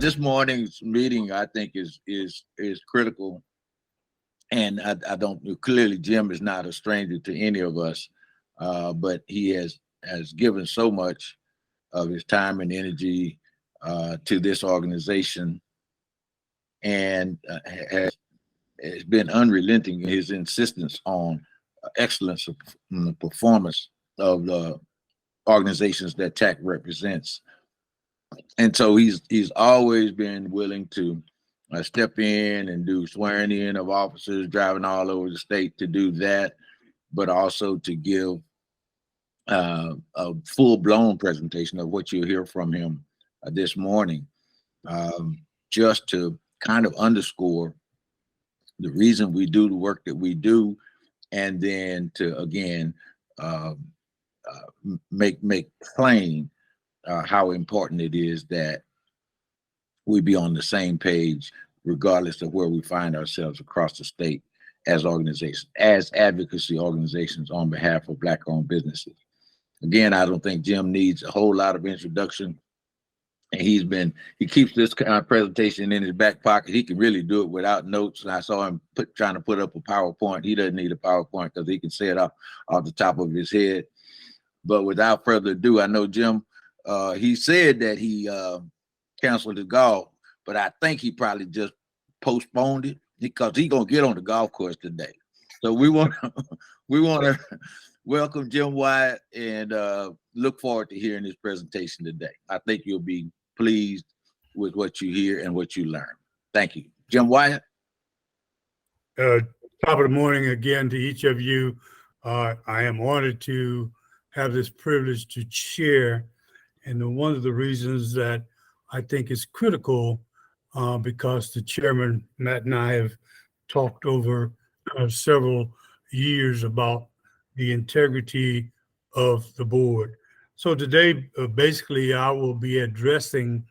this morning's meeting, I think, is critical, and I don't clearly Jim is not a stranger to any of us, but he has given so much of his time and energy to this organization, and has been unrelenting in his insistence on excellence of the performance of the organizations that TAAACC represents. And so he's always been willing to step in and do swearing in of officers, driving all over the state to do that, but also to give a full-blown presentation of what you'll hear from him this morning, just to kind of underscore the reason we do the work that we do, and then to again make plain how important it is that we be on the same page, regardless of where we find ourselves across the state as organizations, as advocacy organizations on behalf of Black-owned businesses. Again, I don't think Jim needs a whole lot of introduction. And he keeps this kind of presentation in his back pocket. He can really do it without notes. And I saw him trying to put up a PowerPoint. He doesn't need a PowerPoint because he can say it off the top of his head. But without further ado, I know Jim, he said that he canceled his golf, but I think he probably just postponed it because he's gonna get on the golf course today. So we want to welcome Jim Wyatt and look forward to hearing his presentation today. I think you'll be pleased with what you hear and what you learn. Thank you. Jim Wyatt. Top of the morning again to each of you. I am honored to have this privilege to share. And one of the reasons that I think is critical, because the chairman, Matt, and I have talked over several years about the integrity of the board. So today, basically, I will be addressing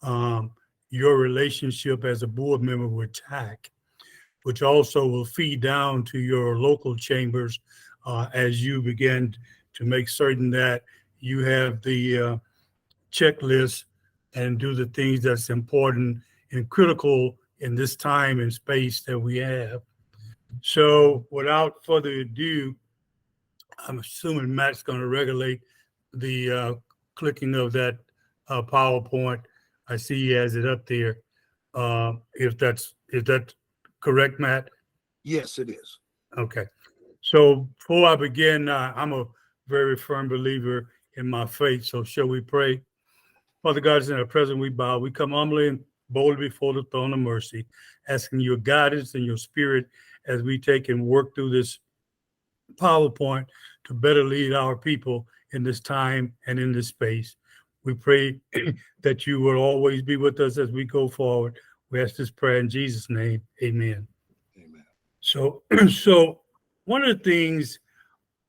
your relationship as a board member with TAAACC, which also will feed down to your local chambers as you begin to make certain that you have the checklist and do the things that's important and critical in this time and space that we have. So without further ado, I'm assuming Matt's going to regulate the clicking of that PowerPoint. I see he has it up there. Is that correct, Matt? Yes, it is. Okay. So before I begin, I'm a very firm believer in my faith. So shall we pray? Father God, in our presence we bow. We come humbly and boldly before the throne of mercy, asking your guidance and your spirit as we take and work through this PowerPoint to better lead our people in this time and in this space. We pray that you will always be with us as we go forward. We ask this prayer in Jesus' name. Amen. Amen. So one of the things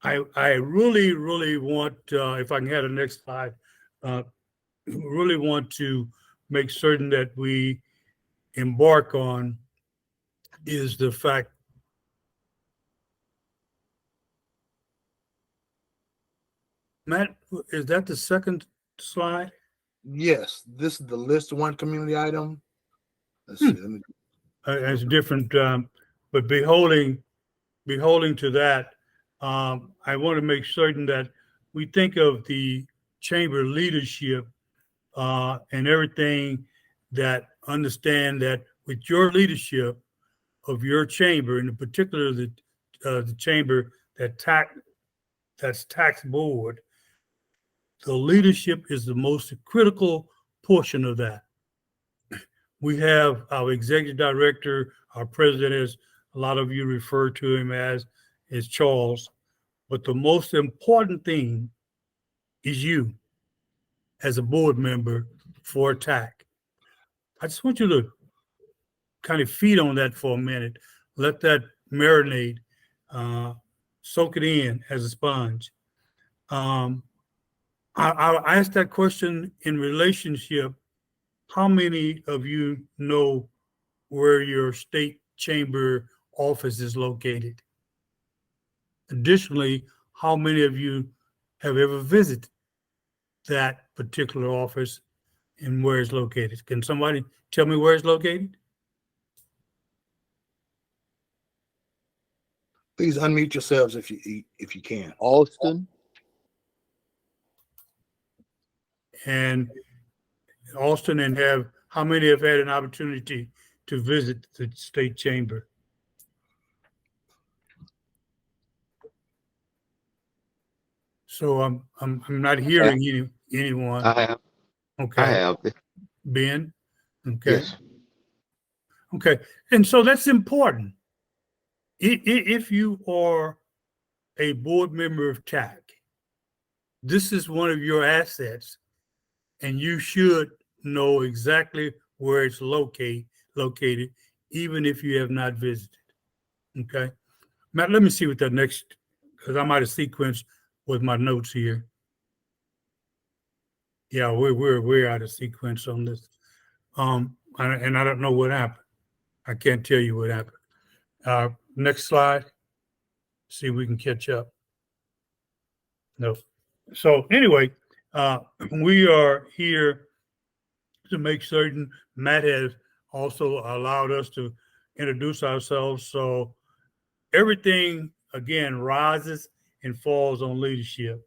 I really want, if I can have the next slide, really want to make certain that we embark on is the fact Matt, is that the second slide? Yes, this is the list one community item. Let's see. Let me... It's different, but beholding to that, I want to make certain that we think of the chamber leadership and everything that understand that with your leadership of your chamber, and in particular the chamber that's TAAACC board, the leadership is the most critical portion of that. We have our executive director, our president, as a lot of you refer to him as, is Charles. But the most important thing is you as a board member for TAAACC. I just want you to kind of feed on that for a minute. Let that marinate, soak it in as a sponge. I asked that question in relationship. How many of you know where your state chamber office is located? Additionally, how many of you have ever visited that particular office and where it's located. Can somebody tell me where it's located? Please unmute yourselves if you can. Austin, And Austin, and how many have had an opportunity to visit the state chamber? So I'm not hearing anyone. I have. Okay. I have. Ben. Okay. Yes. Okay. And so that's important. If you are a board member of TAAACC, this is one of your assets, and you should know exactly where it's located, even if you have not visited. Okay. Matt, let me see what that next, because I might have sequenced with my notes here. Yeah, we're out of sequence on this. And I don't know what happened. I can't tell you what happened. Next slide. See if we can catch up. No. So anyway, we are here to make certain. Matt has also allowed us to introduce ourselves. So everything, again, rises and falls on leadership.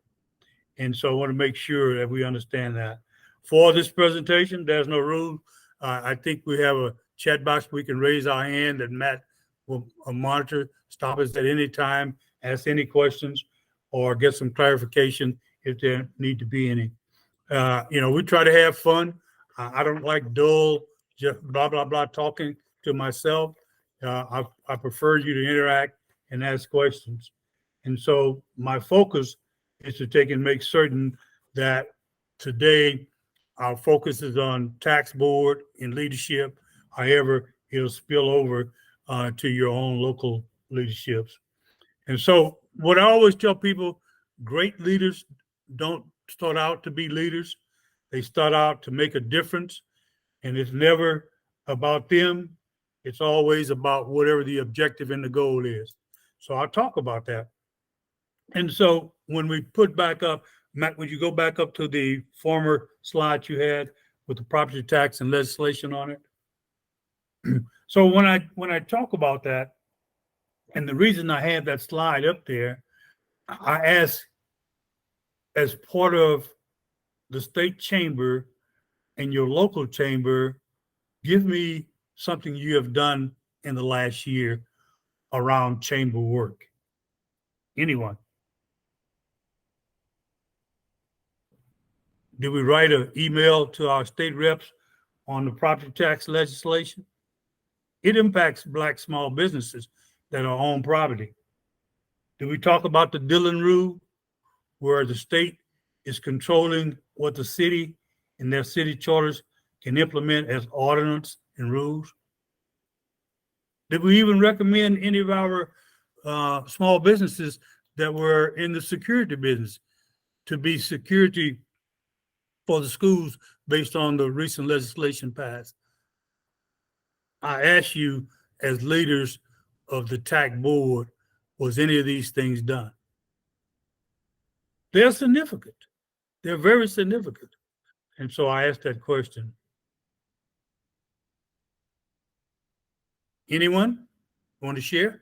And so I want to make sure that we understand that. For this presentation, there's no rule. I think we have a chat box. We can raise our hand and Matt will monitor, stop us at any time, ask any questions, or get some clarification if there need to be any. We try to have fun. I don't like dull, just blah, blah, blah, talking to myself. I prefer you to interact and ask questions. And so my focus is to take and make certain that today our focus is on tax board and leadership. However, it'll spill over to your own local leaderships. And so what I always tell people, great leaders don't start out to be leaders. They start out to make a difference. And it's never about them. It's always about whatever the objective and the goal is. So I'll talk about that. And so when we put back up, Matt, would you go back up to the former slide you had with the property tax and legislation on it? So when I talk about that, and the reason I have that slide up there, I ask, as part of the state chamber and your local chamber, give me something you have done in the last year around chamber work. Anyone? Did we write an email to our state reps on the property tax legislation? It impacts Black small businesses that are on property. Did we talk about the Dillon rule, where the state is controlling what the city and their city charters can implement as ordinance and rules? Did we even recommend any of our small businesses that were in the security business to be security for the schools based on the recent legislation passed? I ask you, as leaders of the TAAACC board, was any of these things done? They're significant. They're very significant. And so I asked that question. Anyone want to share?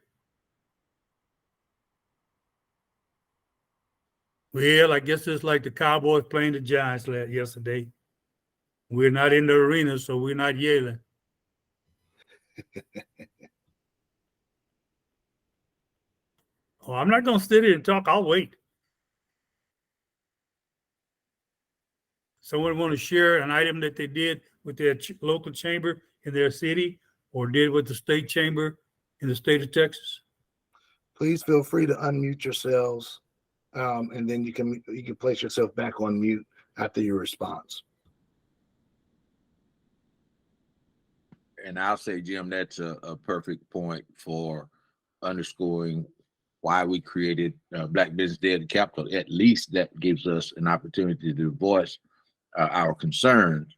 Well, I guess it's like the Cowboys playing the Giants yesterday. We're not in the arena, so we're not yelling. Oh, I'm not going to sit here and talk. I'll wait. Someone want to share an item that they did with their local chamber in their city or did with the state chamber in the state of Texas? Please feel free to unmute yourselves, and then you can place yourself back on mute after your response. And I'll say, Jim, that's a perfect point for underscoring why we created Black Business Day at the Capitol. At least that gives us an opportunity to voice our concerns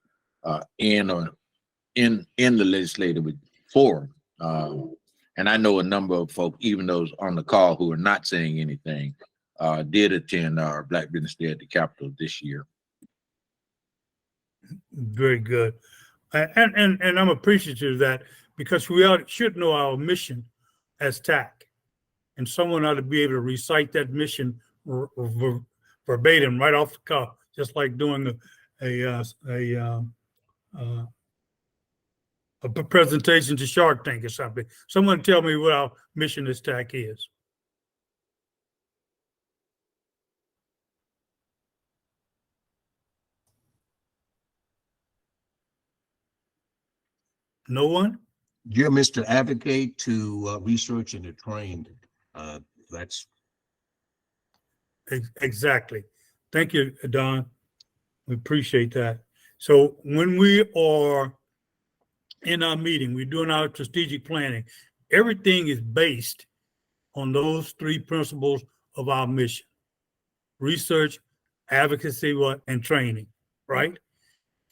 in the legislative forum. And I know a number of folks, even those on the call who are not saying anything, did attend our Black Business Day at the Capitol this year. Very good. And I'm appreciative of that, because we should know our mission as TAAACC, and someone ought to be able to recite that mission verbatim right off the cuff, just like doing a presentation to Shark Tank or something. Someone tell me what our mission as TAAACC is. No one? You're Mr. Advocate to research and to train. That's Exactly. Thank you, Don. We appreciate that. So when we are in our meeting, we're doing our strategic planning, everything is based on those three principles of our mission: research, advocacy, and training, right?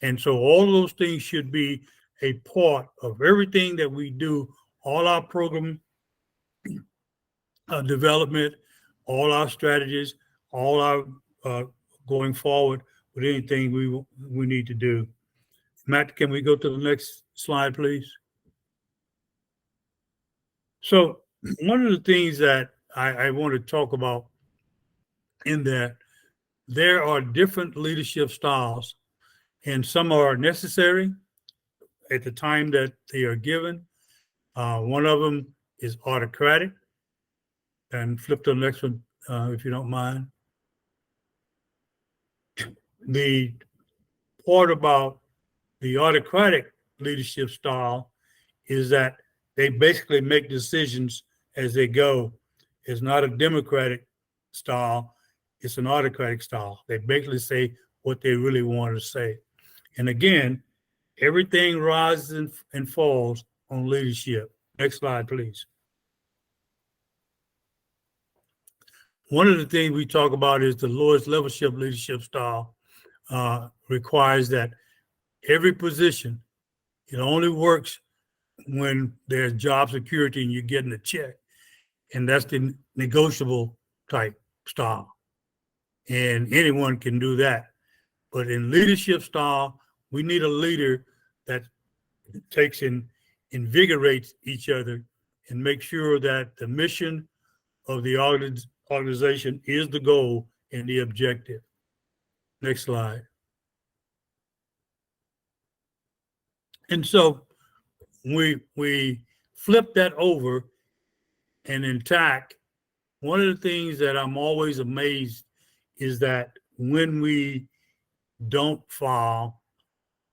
And so all of those things should be a part of everything that we do, all our program development, all our strategies, all our going forward with anything we need to do. Matt, can we go to the next slide, please? So one of the things that I want to talk about in that, there are different leadership styles, and some are necessary at the time that they are given. One of them is autocratic. And flip to the next one, if you don't mind. The part about the autocratic leadership style is that they basically make decisions as they go. It's not a democratic style, it's an autocratic style. They basically say what they really want to say. And again, everything rises and falls on leadership. Next slide, please. One of the things we talk about is the lowest leadership style requires that every position, it only works when there's job security and you're getting a check. And that's the negotiable type style. And anyone can do that. But in leadership style, we need a leader that takes and invigorates each other and makes sure that the mission of the organization is the goal and the objective. Next slide. And so we flip that over, and in TAAACC, one of the things that I'm always amazed is that when we don't file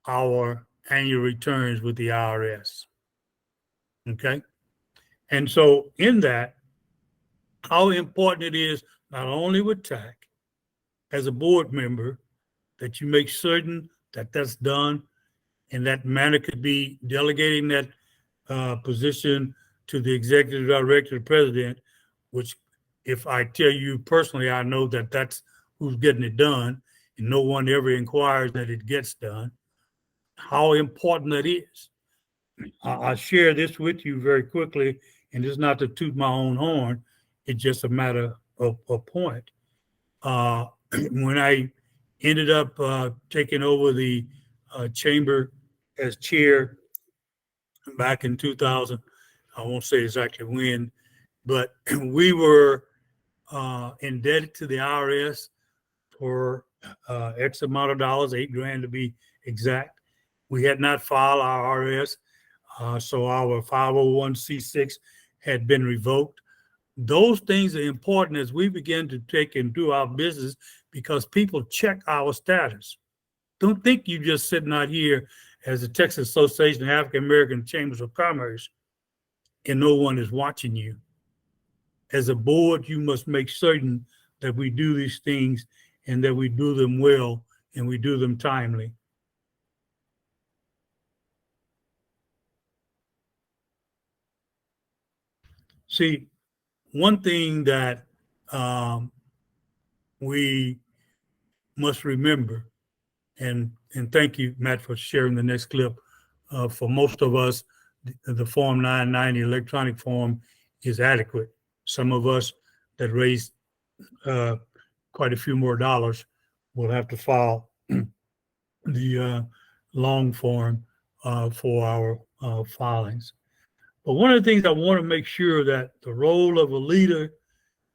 our annual returns with the IRS, okay? And so in that, how important it is, not only with TAAACC, as a board member, that you make certain that that's done, and that matter could be delegating that position to the executive director, the president, which if I tell you personally, I know that that's who's getting it done, and no one ever inquires that it gets done, how important that is. I'll share this with you very quickly, and it's not to toot my own horn, it's just a matter of point. When I ended up taking over the chamber as chair back in 2000, I won't say exactly when, but we were indebted to the IRS for X amount of dollars, $8,000 to be exact. We had not filed our IRS, so our 501c6 had been revoked. Those things are important as we begin to take and do our business, because people check our status. Don't think you just sitting out here as the Texas Association of African American Chambers of Commerce and no one is watching you. As a board, you must make certain that we do these things and that we do them well and we do them timely. See, one thing that we must remember, and thank you, Matt, for sharing the next clip. For most of us, the Form 990 electronic form is adequate. Some of us that raise quite a few more dollars will have to file the long form for our filings. But one of the things I want to make sure that the role of a leader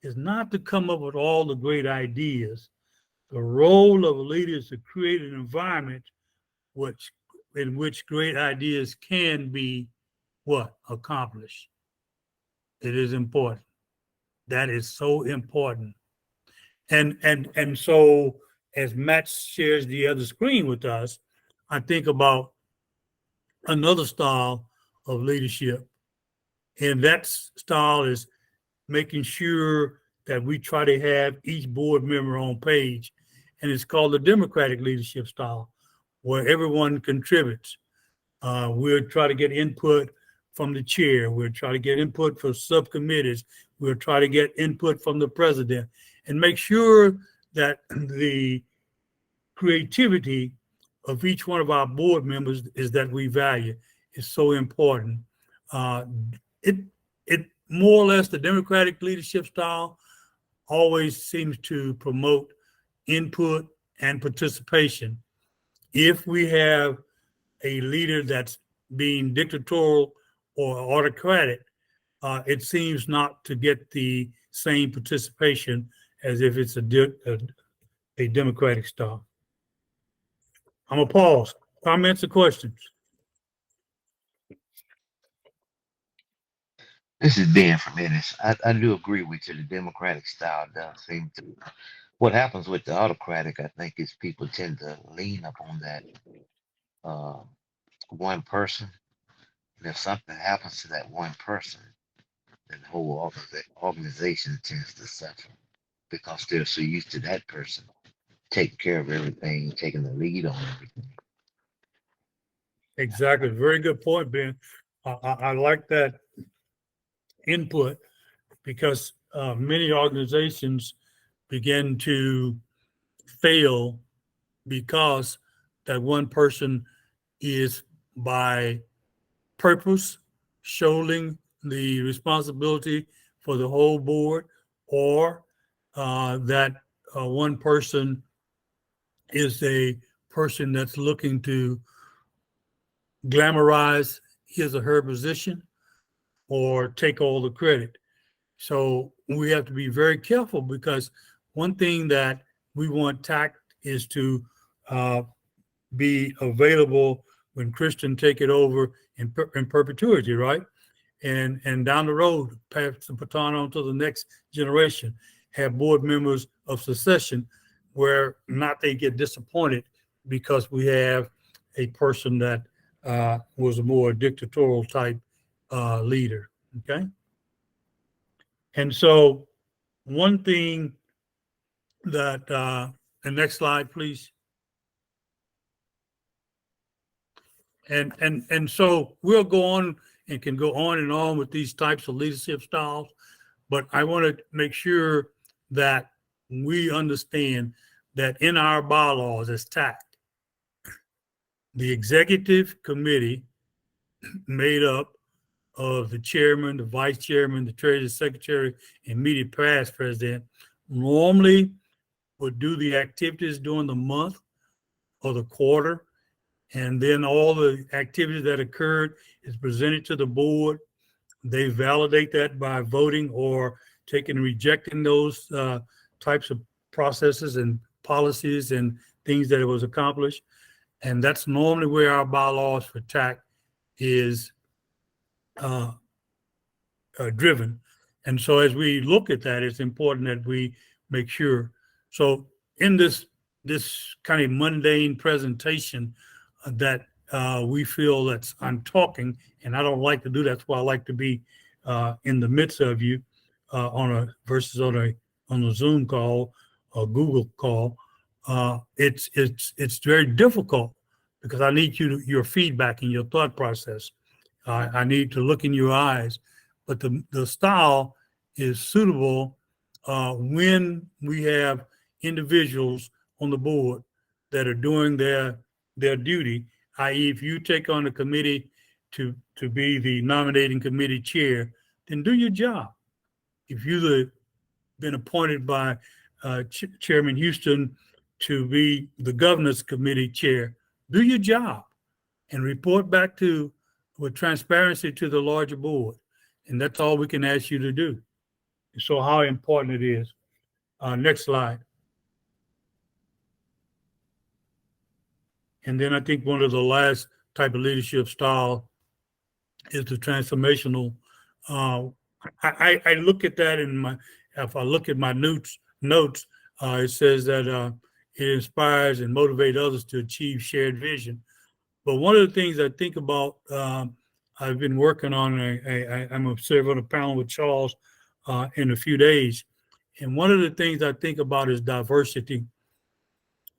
is not to come up with all the great ideas. The role of a leader is to create an environment in which great ideas can be accomplished. It is important. That is so important. And so as Matt shares the other screen with us, I think about another style of leadership. And that style is making sure that we try to have each board member on page. And it's called the democratic leadership style, where everyone contributes. We'll try to get input from the chair. We'll try to get input from subcommittees. We'll try to get input from the president and make sure that the creativity of each one of our board members is that we value. Is so important. It more or less, the democratic leadership style always seems to promote input and participation. If we have a leader that's being dictatorial or autocratic, it seems not to get the same participation as if it's a democratic style. I'm gonna pause. Comments or questions? This is Ben from Ennis. I do agree with you. The democratic style does seem to. What happens with the autocratic, I think, is people tend to lean upon that uh, one person. And if something happens to that one person, then the whole organization tends to suffer because they're so used to that person taking care of everything, taking the lead on everything. Exactly. Very good point, Ben. I like that input because many organizations begin to fail because that one person is by purpose shouldering the responsibility for the whole board, or that one person is a person that's looking to glamorize his or her position or take all the credit. So we have to be very careful because one thing that we want TAAACC is to be available when Christian take it over in perpetuity, right? And down the road, pass the baton on to the next generation, have board members of succession where not they get disappointed because we have a person that was a more dictatorial type leader, okay? And so one thing that, the next slide, please. And so we'll go on and can go on and on with these types of leadership styles, but I want to make sure that we understand that in our bylaws as TAAACC, the executive committee made up of the chairman, the vice chairman, the treasury secretary, and immediate past president normally would do the activities during the month or the quarter. And then all the activities that occurred is presented to the board. They validate that by voting or taking and rejecting those types of processes and policies and things that it was accomplished. And that's normally where our bylaws for TAAACC is driven. And so as we look at that, it's important that we make sure. So in this kind of mundane presentation that we feel that I'm talking, and I don't like to do that. That's why I like to be in the midst of you versus on a Zoom call or Google call. It's very difficult because I need your feedback and your thought process. I need to look in your eyes, but the style is suitable when we have individuals on the board that are doing their duty, i.e. if you take on the committee to be the nominating committee chair, then do your job. If you've been appointed by Chairman Houston to be the governance committee chair. Do your job and report back with transparency to the larger board. And that's all we can ask you to do. So how important it is. Next slide. And then I think one of the last type of leadership style is the transformational. I look at that if I look at my notes, it says that it inspires and motivates others to achieve shared vision. But one of the things I think about, I've been working on, I'm observing on a panel with Charles in a few days. And one of the things I think about is diversity,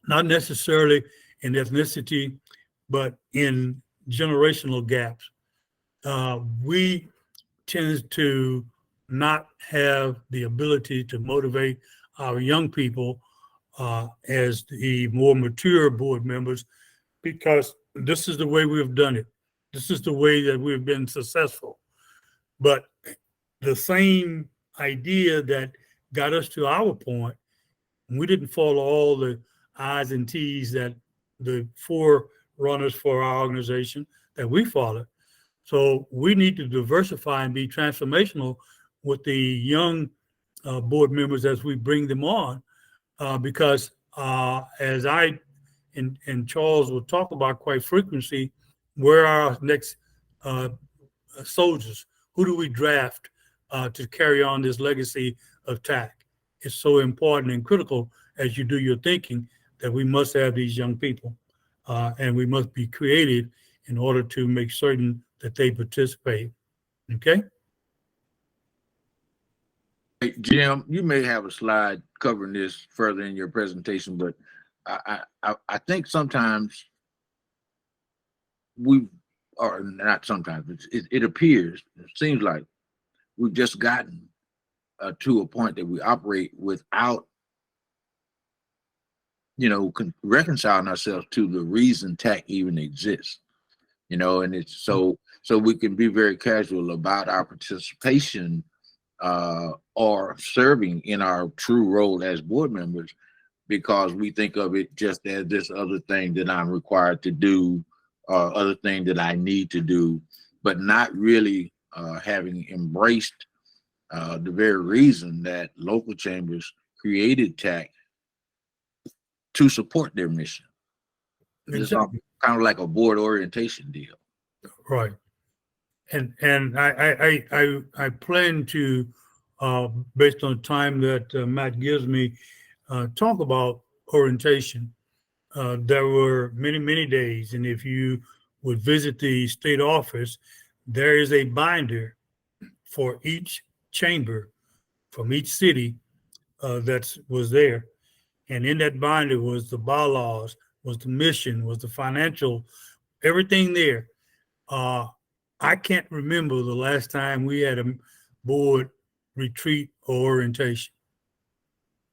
not necessarily in ethnicity, but in generational gaps. We tend to not have the ability to motivate our young people as the more mature board members, because this is the way we've done it. This is the way that we've been successful. But the same idea that got us to our point, we didn't follow all the I's and T's that the forerunners for our organization that we followed. So we need to diversify and be transformational with the young board members as we bring them on, because as I and Charles will talk about quite frequently, where are our next soldiers? Who do we draft to carry on this legacy of TAAACC? It's so important and critical as you do your thinking that we must have these young people, and we must be creative in order to make certain that they participate. Okay? Hey, Jim, you may have a slide covering this further in your presentation, but I think sometimes or not sometimes, it appears, it seems like we've just gotten to a point that we operate without, reconciling ourselves to the reason TAAACC even exists, and it's so we can be very casual about our participation or serving in our true role as board members, because we think of it just as this other thing that I'm required to do, other thing that I need to do, but not really having embraced the very reason that local chambers created TAAACC to support their mission. Exactly. It's kind of like a board orientation deal. Right. And I plan to, based on the time that Matt gives me, talk about orientation. There were many days, and if you would visit the state office, there is a binder for each chamber from each city that was there. And in that binder was the bylaws, was the mission, was the financial, everything there. I can't remember the last time we had a board retreat or orientation.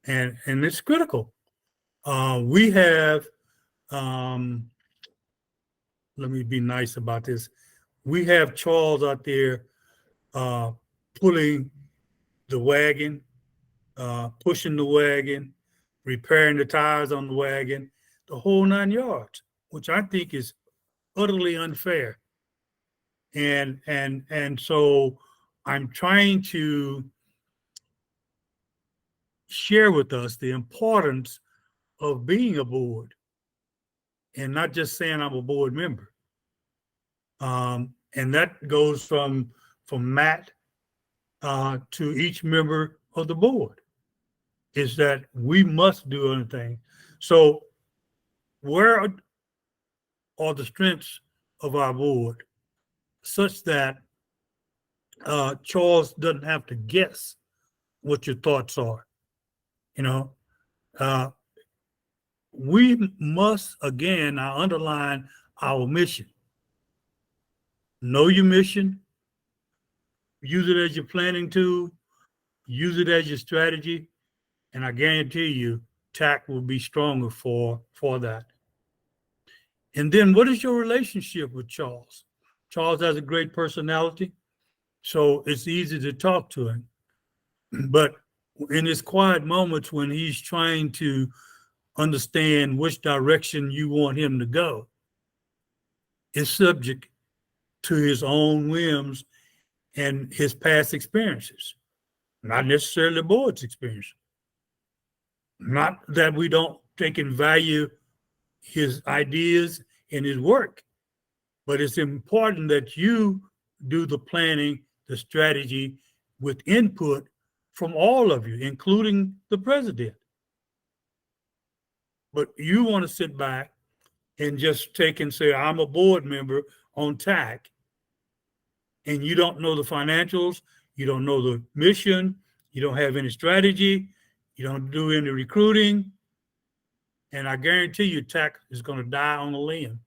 And it's critical. We have, let me be nice about this. We have Charles out there pulling the wagon, pushing the wagon, repairing the tires on the wagon, the whole 9 yards, which I think is utterly unfair. And so I'm trying to share with us the importance of being a board and not just saying I'm a board member. And that goes from Matt to each member of the board, is that we must do anything. So where are the strengths of our board such that Charles doesn't have to guess what your thoughts are? We must, again, I underline our mission. Know your mission, use it as your planning tool, use it as your strategy, and I guarantee you TAAACC will be stronger for that. And then what is your relationship with Charles? Charles has a great personality, so it's easy to talk to him. But in his quiet moments when he's trying to understand which direction you want him to go is subject to his own whims and his past experiences, not necessarily the board's experience. Not that we don't take and value his ideas and his work, but it's important that you do the planning, the strategy with input from all of you, including the president. But you want to sit back and just take and say, I'm a board member on TAAACC, and you don't know the financials, you don't know the mission, you don't have any strategy, you don't do any recruiting, and I guarantee you TAAACC is going to die on a limb.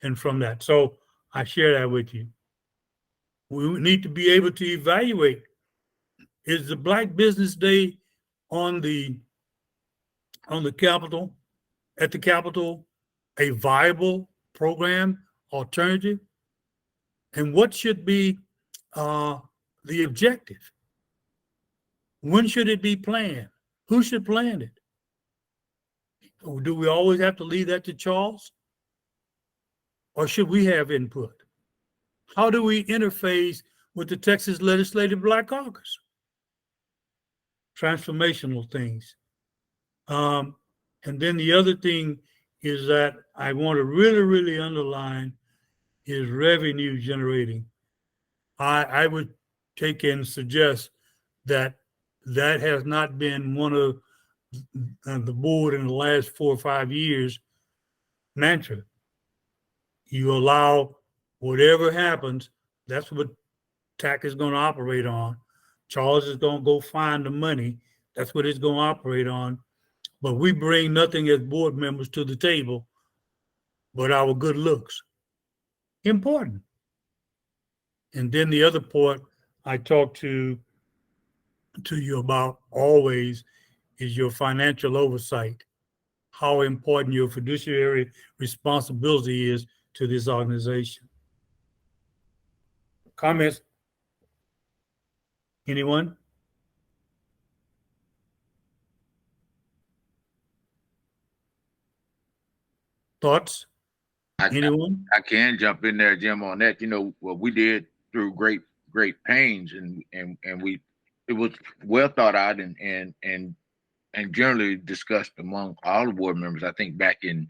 And from that, so I share that with you. We need to be able to evaluate, is the Black Business Day on the Capitol, at the Capitol, a viable program alternative? And what should be the objective? When should it be planned? Who should plan it? Or do we always have to leave that to Charles? Or should we have input? How do we interface with the Texas Legislative Black Caucus? Transformational things. And then the other thing is that I want to really, really underline is revenue generating. I would take and suggest that that has not been one of the board in the last 4 or 5 years mantra. You allow whatever happens, that's what TAAACC is going to operate on. Charles is going to go find the money. That's what it's going to operate on. But we bring nothing as board members to the table but our good looks. Important. And then the other part I talk to you about always is your financial oversight, how important your fiduciary responsibility is to this organization. Comments? Anyone? Thoughts? Anyone? I can jump in there, Jim, on that. You know, what we did through great pains, and it was well thought out and generally discussed among all the board members. I think back in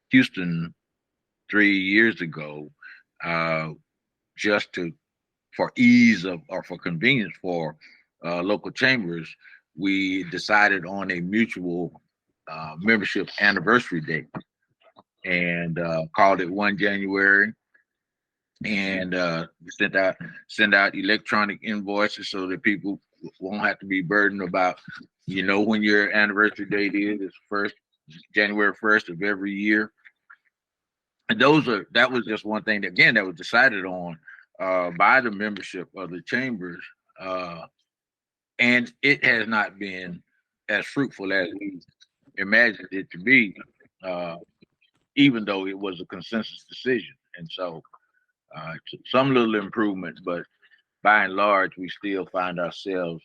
Houston 3 years ago, just for ease of or for convenience for local chambers, we decided on a mutual membership anniversary date and called it 1 January, and send out electronic invoices so that people won't have to be burdened about, when your anniversary date is. It's January 1st of every year. And that was just one thing that was decided on by the membership of the chambers, and it has not been as fruitful as we imagined it to be, even though it was a consensus decision. And so some little improvements, but by and large, we still find ourselves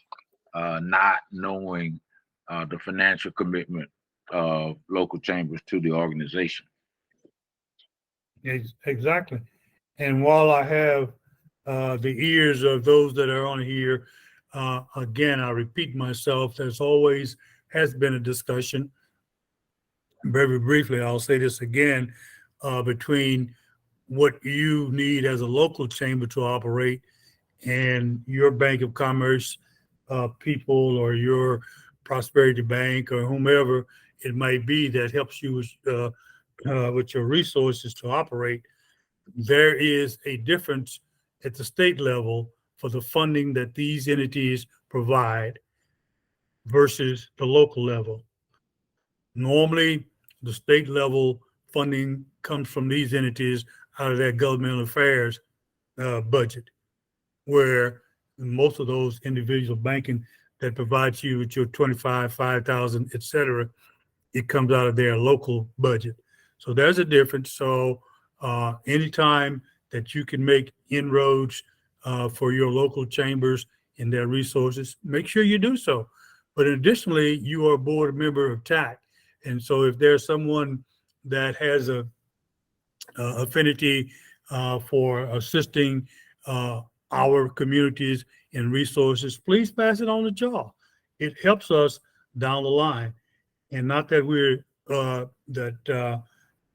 not knowing the financial commitment of local chambers to the organization. Exactly. And while I have the ears of those that are on here, again, I repeat myself, there's always has been a discussion. Very briefly, I'll say this again, between what you need as a local chamber to operate and your Bank of Commerce people, or your Prosperity Bank, or whomever it might be that helps you with your resources to operate. There is a difference at the state level for the funding that these entities provide versus the local level. Normally, the state level funding comes from these entities out of their governmental affairs budget, where most of those individual banking that provides you with your 25, 5,000, et cetera, it comes out of their local budget. So there's a difference. So anytime that you can make inroads for your local chambers and their resources, make sure you do so. But additionally, you are a board member of TAAACC. And so if there's someone that has a affinity for assisting our communities and resources, please pass it on to y'all. It helps us down the line. And not that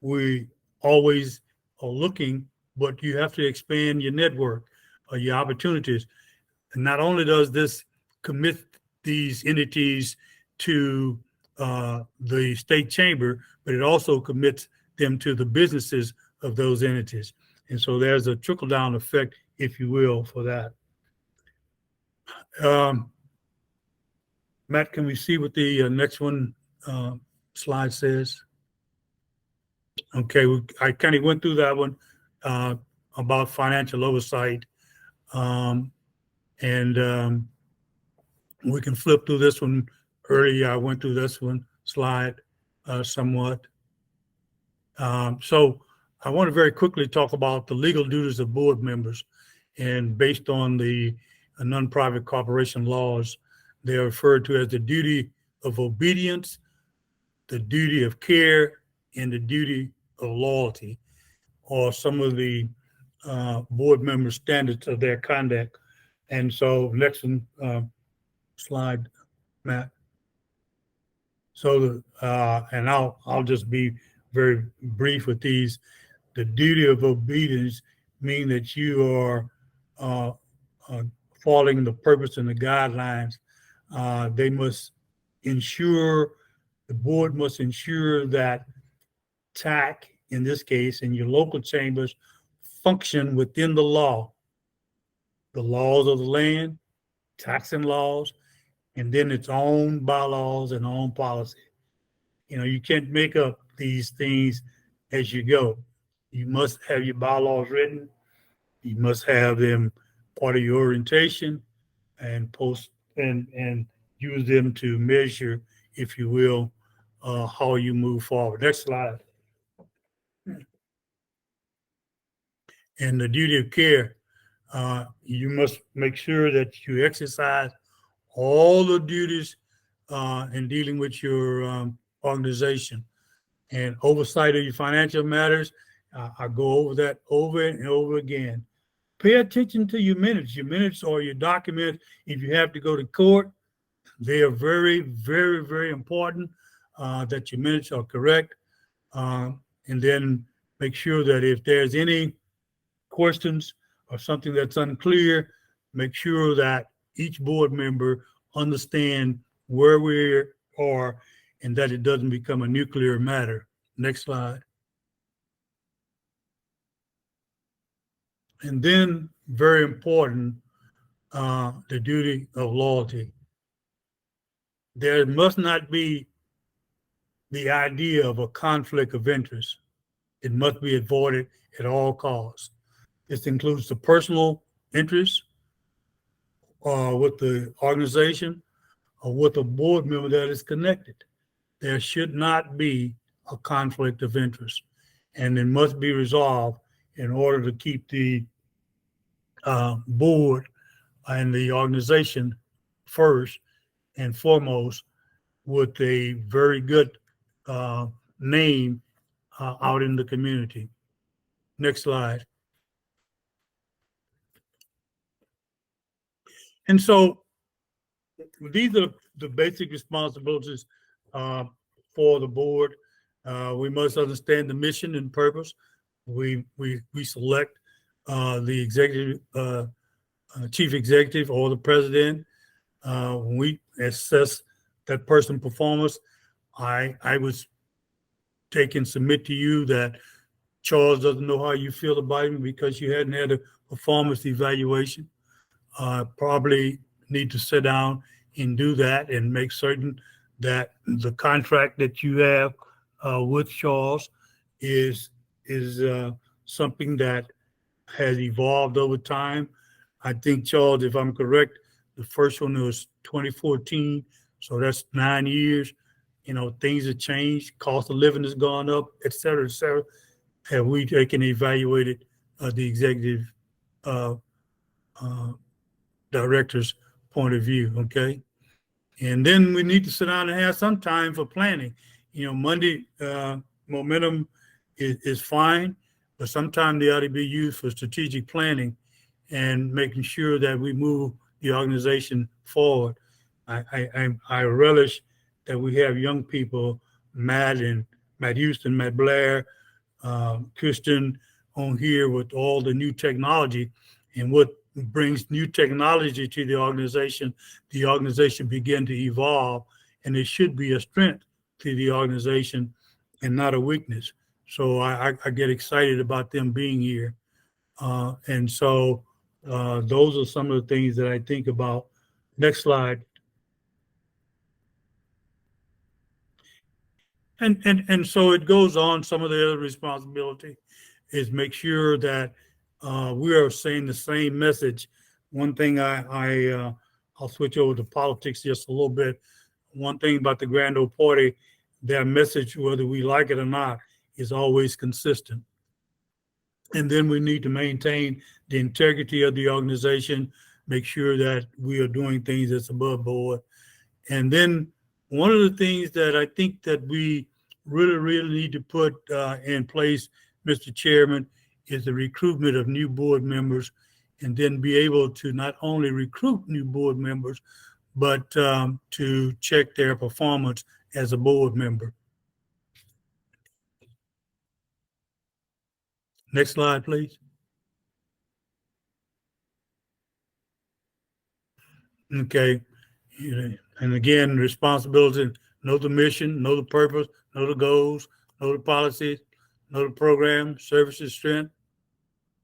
we always are looking, but you have to expand your network or your opportunities. And not only does this commit these entities to the state chamber, but it also commits them to the businesses of those entities. And so there's a trickle down effect, if you will, for that. Matt, can we see what the next one slide says? Okay, I kind of went through that one about financial oversight. We can flip through this one. Earlier, I went through this one slide somewhat. So I want to very quickly talk about the legal duties of board members. And based on the non-profit corporation laws, they are referred to as the duty of obedience, the duty of care, and the duty of loyalty, or some of the board member standards of their conduct. And so next one, slide, Matt. So, and I'll just be very brief with these. The duty of obedience mean that you are following the purpose and the guidelines. They must ensure, the board must ensure that TAAACC, in this case, and your local chambers function within the laws of the land, taxing laws, and then its own bylaws and own policy. You know, you can't make up these things as you go. You must have your bylaws written. You must have them part of your orientation and post and use them to measure, if you will, how you move forward. Next slide. And the duty of care, you must make sure that you exercise all the duties in dealing with your organization and oversight of your financial matters. I go over that over and over again. Pay attention to your minutes. Your minutes or your documents, if you have to go to court, they are very, very, very important that your minutes are correct. And then make sure that if there's any questions or something that's unclear, make sure that each board member understand where we are and that it doesn't become a nuclear matter. Next slide. And then, very important, the duty of loyalty. There must not be the idea of a conflict of interest. It must be avoided at all costs. This includes the personal interest with the organization or with a board member that is connected. There should not be a conflict of interest, and it must be resolved in order to keep the board and the organization first and foremost with a very good name out in the community. Next slide. And so these are the basic responsibilities for the board. We must understand the mission and purpose. We select the executive, chief executive or the president. When we assess that person's performance, I would take and submit to you that Charles doesn't know how you feel about him because you hadn't had a performance evaluation. Probably need to sit down and do that and make certain that the contract that you have with Charles is something that has evolved over time. I think, Charles, if I'm correct, the first one was 2014, so that's 9 years. You know, things have changed, cost of living has gone up, et cetera, et cetera. Have we taken and evaluated the executive director's point of view, okay? And then we need to sit down and have some time for planning. Monday momentum is fine, but sometimes they ought to be used for strategic planning and making sure that we move the organization forward. I relish that we have young people, Matt Houston, Matt Blair, Christian on here with all the new technology, and what brings new technology to the organization begin to evolve, and it should be a strength to the organization and not a weakness. So I get excited about them being here. And so those are some of the things that I think about. Next slide. And so it goes on. Some of the other responsibility is make sure that we are saying the same message. One thing I'll switch over to politics just a little bit. One thing about the Grand Old Party, their message, whether we like it or not, is always consistent. And then we need to maintain the integrity of the organization, make sure that we are doing things that's above board. And then one of the things that I think that we really need to put in place, Mr. Chairman, is the recruitment of new board members, and then be able to not only recruit new board members, but to check their performance as a board member. Next slide, please. Okay. And again, responsibility, know the mission, know the purpose, know the goals, know the policies, know the program, services, strength.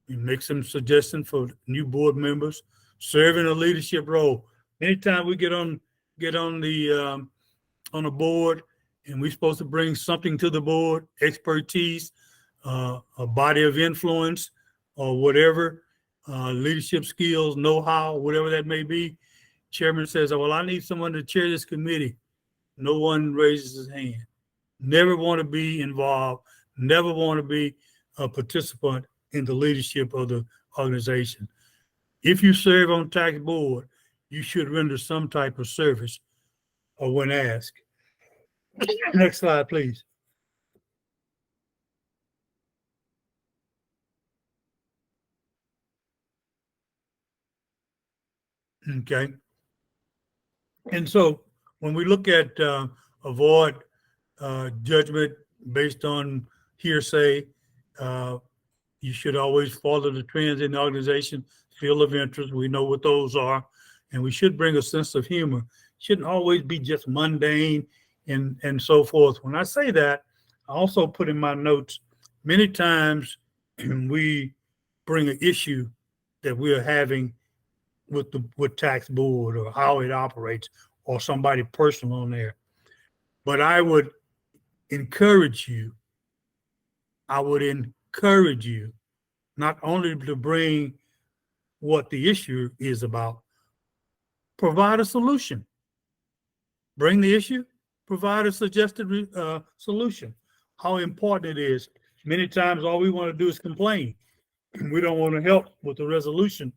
You make some suggestions for new board members, serve in a leadership role. Anytime we get on the board and we're supposed to bring something to the board, expertise, a body of influence, or whatever, leadership skills, know-how, whatever that may be, chairman says, well, I need someone to chair this committee. No one raises his hand. Never want to be involved, never want to be a participant in the leadership of the organization. If you serve on TAAACC board, you should render some type of service or when asked. Next slide, please. Okay. And so when we look at avoid judgment based on hearsay, you should always follow the trends in the organization, field of interest. We know what those are. And we should bring a sense of humor. Shouldn't always be just mundane and so forth. When I say that, I also put in my notes, many times we bring an issue that we are having with TAAACC board or how it operates or somebody personal on there. But I would encourage you not only to bring what the issue is about, provide a solution. Bring the issue, provide a suggested solution. How important it is. Many times all we want to do is complain. We don't want to help with the resolution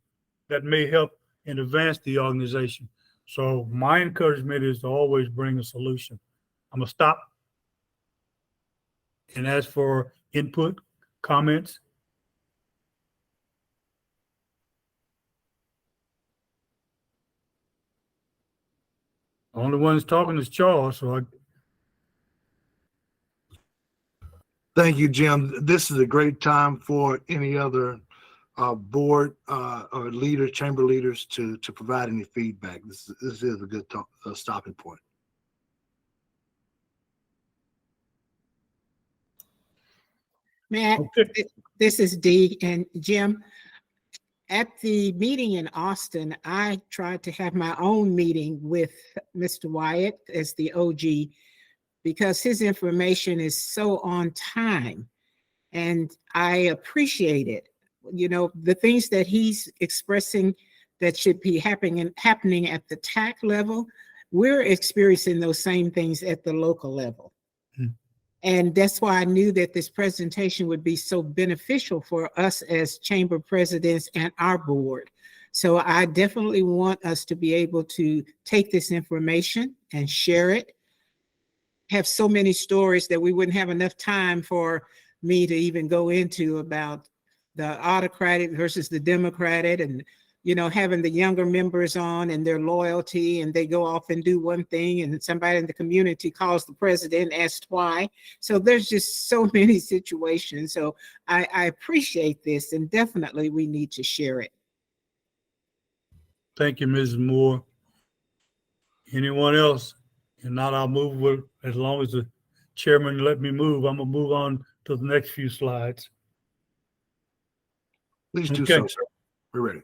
that may help and advance the organization. So my encouragement is to always bring a solution. I'm gonna stop and ask for input, comments. The only one that's talking is Charles, so Thank you, Jim. This is a great time for any other board or chamber leaders to provide any feedback. This is a good stopping point. Matt, okay. This is Dee, and Jim, at the meeting in Austin, I tried to have my own meeting with Mr. Wyatt as the OG because his information is so on time, and I appreciate it. You know, the things that he's expressing that should be happening at the TAAACC level, we're experiencing those same things at the local level. And that's why I knew that this presentation would be so beneficial for us as chamber presidents and our board. So I definitely want us to be able to take this information and share it, have so many stories that we wouldn't have enough time for me to even go into about the autocratic versus the democratic, and having the younger members on and their loyalty, and they go off and do one thing and somebody in the community calls the president and asks why. So there's just so many situations. So I appreciate this, and definitely we need to share it. Thank you, Mrs. Moore. Anyone else? If not, I'll move with, as long as the chairman let me move, I'm gonna move on to the next few slides. Please do Okay. so, sir. We're ready.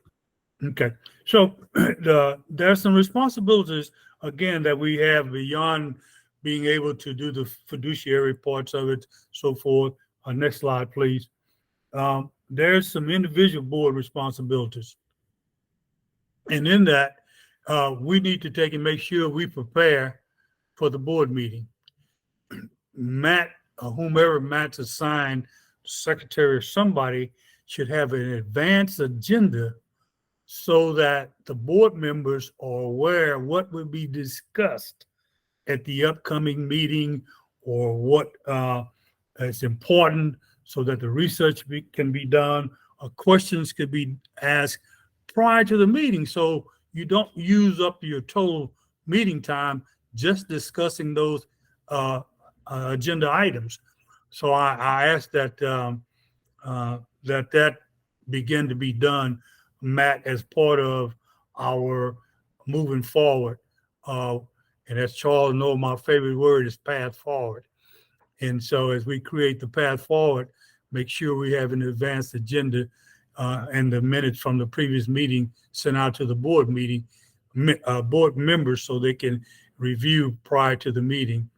Okay, so there are some responsibilities, again, that we have beyond being able to do the fiduciary parts of it, so forth. Next slide, please. There's some individual board responsibilities. And in that, we need to take and make sure we prepare for the board meeting. Matt, or whomever Matt's assigned, secretary or somebody, should have an advanced agenda so that the board members are aware of what will be discussed at the upcoming meeting, or what is important, so that the research can be done, or questions could be asked prior to the meeting, so you don't use up your total meeting time just discussing those agenda items. So I ask that that begin to be done, Matt, as part of our moving forward. And as Charles knows, my favorite word is path forward. And so as we create the path forward, make sure we have an advanced agenda and the minutes from the previous meeting sent out to the board meeting, board members, so they can review prior to the meeting.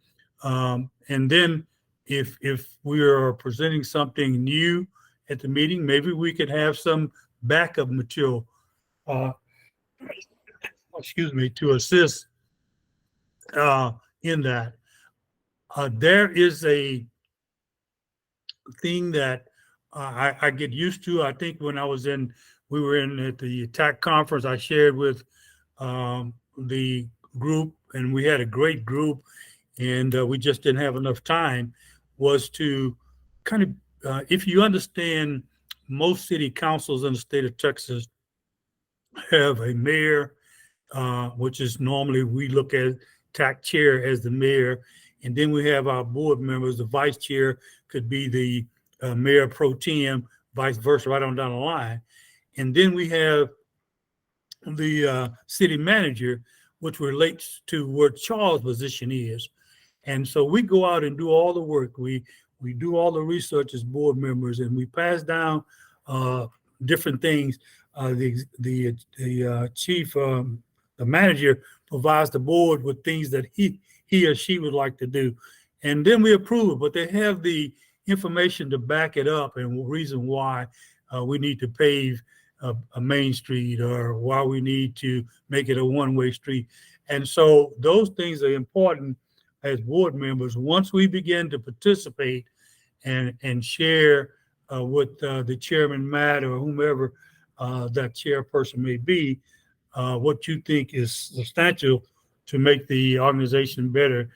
And then if we are presenting something new at the meeting, maybe we could have some backup material, excuse me, to assist in that. There is a thing that I get used to. I think when we were in at the TAAACC conference, I shared with the group, and we had a great group, and we just didn't have enough time, was to kind of, if you understand, most city councils in the state of Texas have a mayor, which is normally, we look at TAAACC chair as the mayor, and then we have our board members. The vice chair could be the mayor pro tem, vice versa, right on down the line. And then we have the city manager, which relates to where Charles' position is. And so we go out and do all the work. We do all the research as board members, and we pass down different things. The chief, the manager, provides the board with things that he or she would like to do, and then we approve it. But they have the information to back it up, and reason why we need to pave a main street, or why we need to make it a one-way street. And so those things are important as board members. Once we begin to participate and share with the chairman, Matt, or whomever that chairperson may be, what you think is substantial to make the organization better,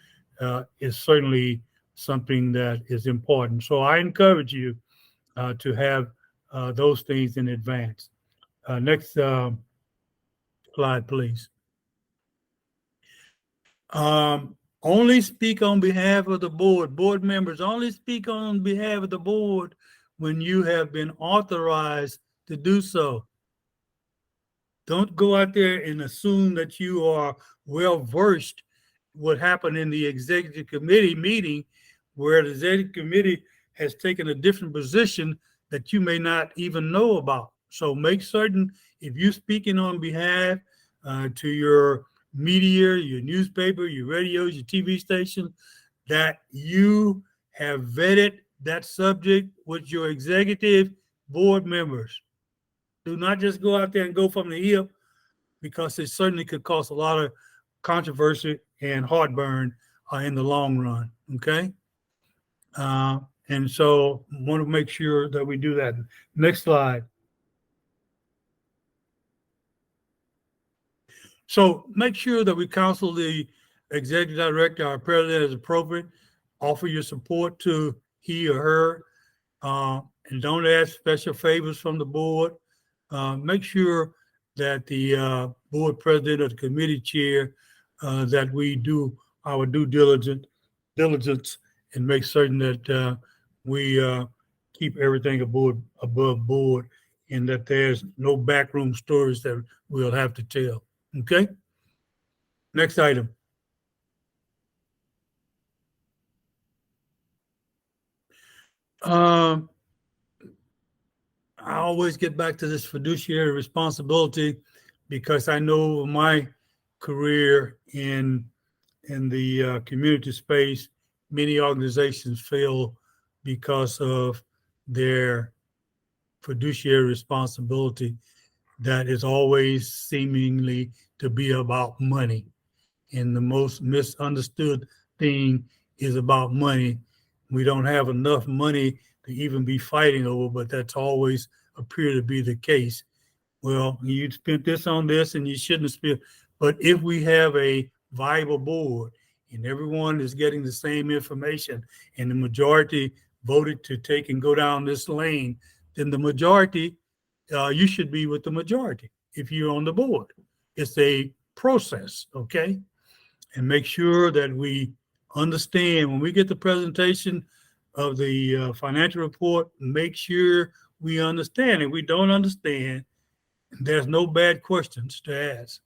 is certainly something that is important. So I encourage you to have those things in advance. Next slide, please. Only speak on behalf of the board. Board members only speak on behalf of the board when you have been authorized to do so. Don't go out there and assume that you are well versed what happened in the executive committee meeting, where the executive committee has taken a different position that you may not even know about. So make certain, if you're speaking on behalf to your media, your newspaper, your radios, your TV station, that you have vetted that subject with your executive board members. Do not just go out there and go from the hip, because it certainly could cause a lot of controversy and heartburn in the long run, okay? And so I want to make sure that we do that. Next slide. So make sure that we counsel the executive director, our president, as appropriate, offer your support to he or her, and don't ask special favors from the board. Make sure that the board president or the committee chair, that we do our due diligence and make certain that we keep everything above board, and that there's no backroom stories that we'll have to tell. Okay? Next item. I always get back to this fiduciary responsibility because I know my career in the community space, many organizations fail because of their fiduciary responsibility that is always seemingly to be about money. And the most misunderstood thing is about money. We don't have enough money to even be fighting over, but that's always appeared to be the case. Well, you spent this on this and you shouldn't have spent. But if we have a viable board and everyone is getting the same information and the majority voted to take and go down this lane, then the majority, you should be with the majority if you're on the board. It's a process, okay? And make sure that we understand when we get the presentation of the financial report, make sure we understand. If we don't understand, there's no bad questions to ask.